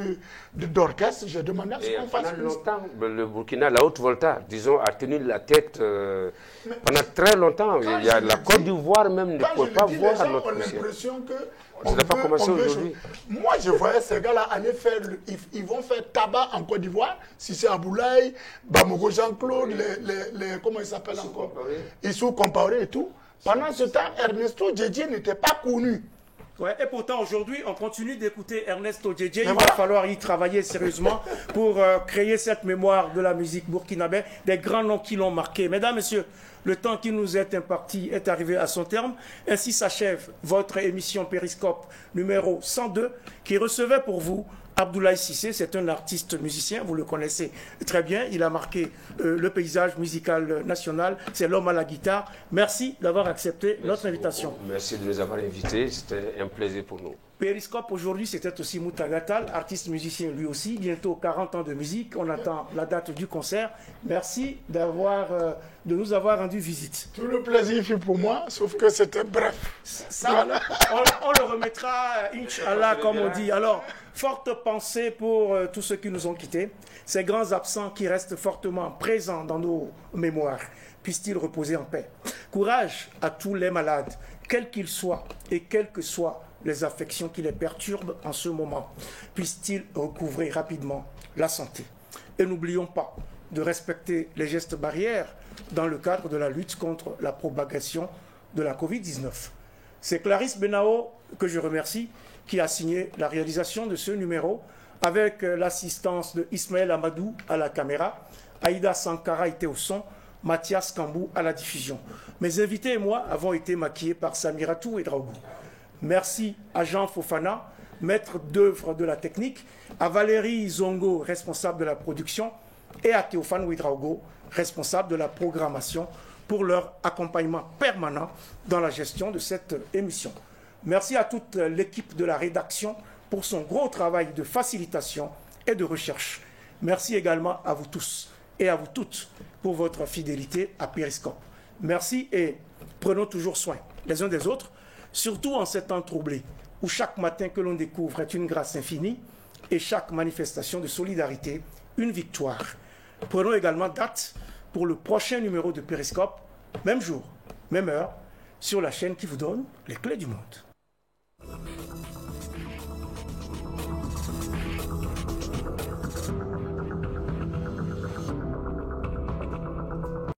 d'orchestre. J'ai demandé à ce qu'on fasse. Pendant longtemps, le Burkina, la Haute-Volta, disons, a tenu la tête pendant très longtemps. Il y a la Côte d'Ivoire même ne pouvait pas voir notre poussière. L'impression que ça n'a pas commencé aujourd'hui. Moi, je voyais ces gars-là aller faire, ils vont faire tabac en Côte d'Ivoire, si c'est Aboulaye, Bamogo Jean-Claude, comment ils s'appellent encore, Issou Compaoré et tout. Pendant ce temps, Ernesto Djedje n'était pas connu. Ouais, et pourtant, aujourd'hui, on continue d'écouter Ernesto Djedje. Il va falloir y travailler sérieusement pour créer cette mémoire de la musique burkinabé, des grands noms qui l'ont marqué. Mesdames, Messieurs, le temps qui nous est imparti est arrivé à son terme. Ainsi s'achève votre émission Périscope numéro 102 qui recevait pour vous Abdoulaye Cissé. C'est un artiste musicien, vous le connaissez très bien. Il a marqué le paysage musical national. C'est l'homme à la guitare. Merci d'avoir accepté notre invitation. Merci de nous avoir invités. C'était un plaisir pour nous. Périscope aujourd'hui, c'était aussi Moutagatal, artiste musicien lui aussi. Bientôt 40 ans de musique. On attend la date du concert. Merci de nous avoir rendu visite. Tout le plaisir fut pour moi, sauf que c'était bref. Ça, on le remettra, Inch'Allah, comme on dit. Alors, forte pensée pour tous ceux qui nous ont quittés, ces grands absents qui restent fortement présents dans nos mémoires. Puissent-ils reposer en paix. Courage à tous les malades, quels qu'ils soient et quelles que soient les affections qui les perturbent en ce moment. Puissent-ils recouvrer rapidement la santé. Et n'oublions pas de respecter les gestes barrières dans le cadre de la lutte contre la propagation de la Covid-19. C'est Clarisse Benao, que je remercie, qui a signé la réalisation de ce numéro avec l'assistance de Ismaël Amadou à la caméra, Aïda Sankara était au son, Mathias Kambou à la diffusion. Mes invités et moi avons été maquillés par Samiratou et Draougou. Merci à Jean Fofana, maître d'œuvre de la technique, à Valérie Zongo, responsable de la production, et à Théophane Ouidraogo, responsable de la programmation, pour leur accompagnement permanent dans la gestion de cette émission. Merci à toute l'équipe de la rédaction pour son gros travail de facilitation et de recherche. Merci également à vous tous et à vous toutes pour votre fidélité à Périscope. Merci et prenons toujours soin les uns des autres, surtout en ces temps troublés, où chaque matin que l'on découvre est une grâce infinie et chaque manifestation de solidarité, une victoire. Prenons également date pour le prochain numéro de Périscope, même jour, même heure, sur la chaîne qui vous donne les clés du monde.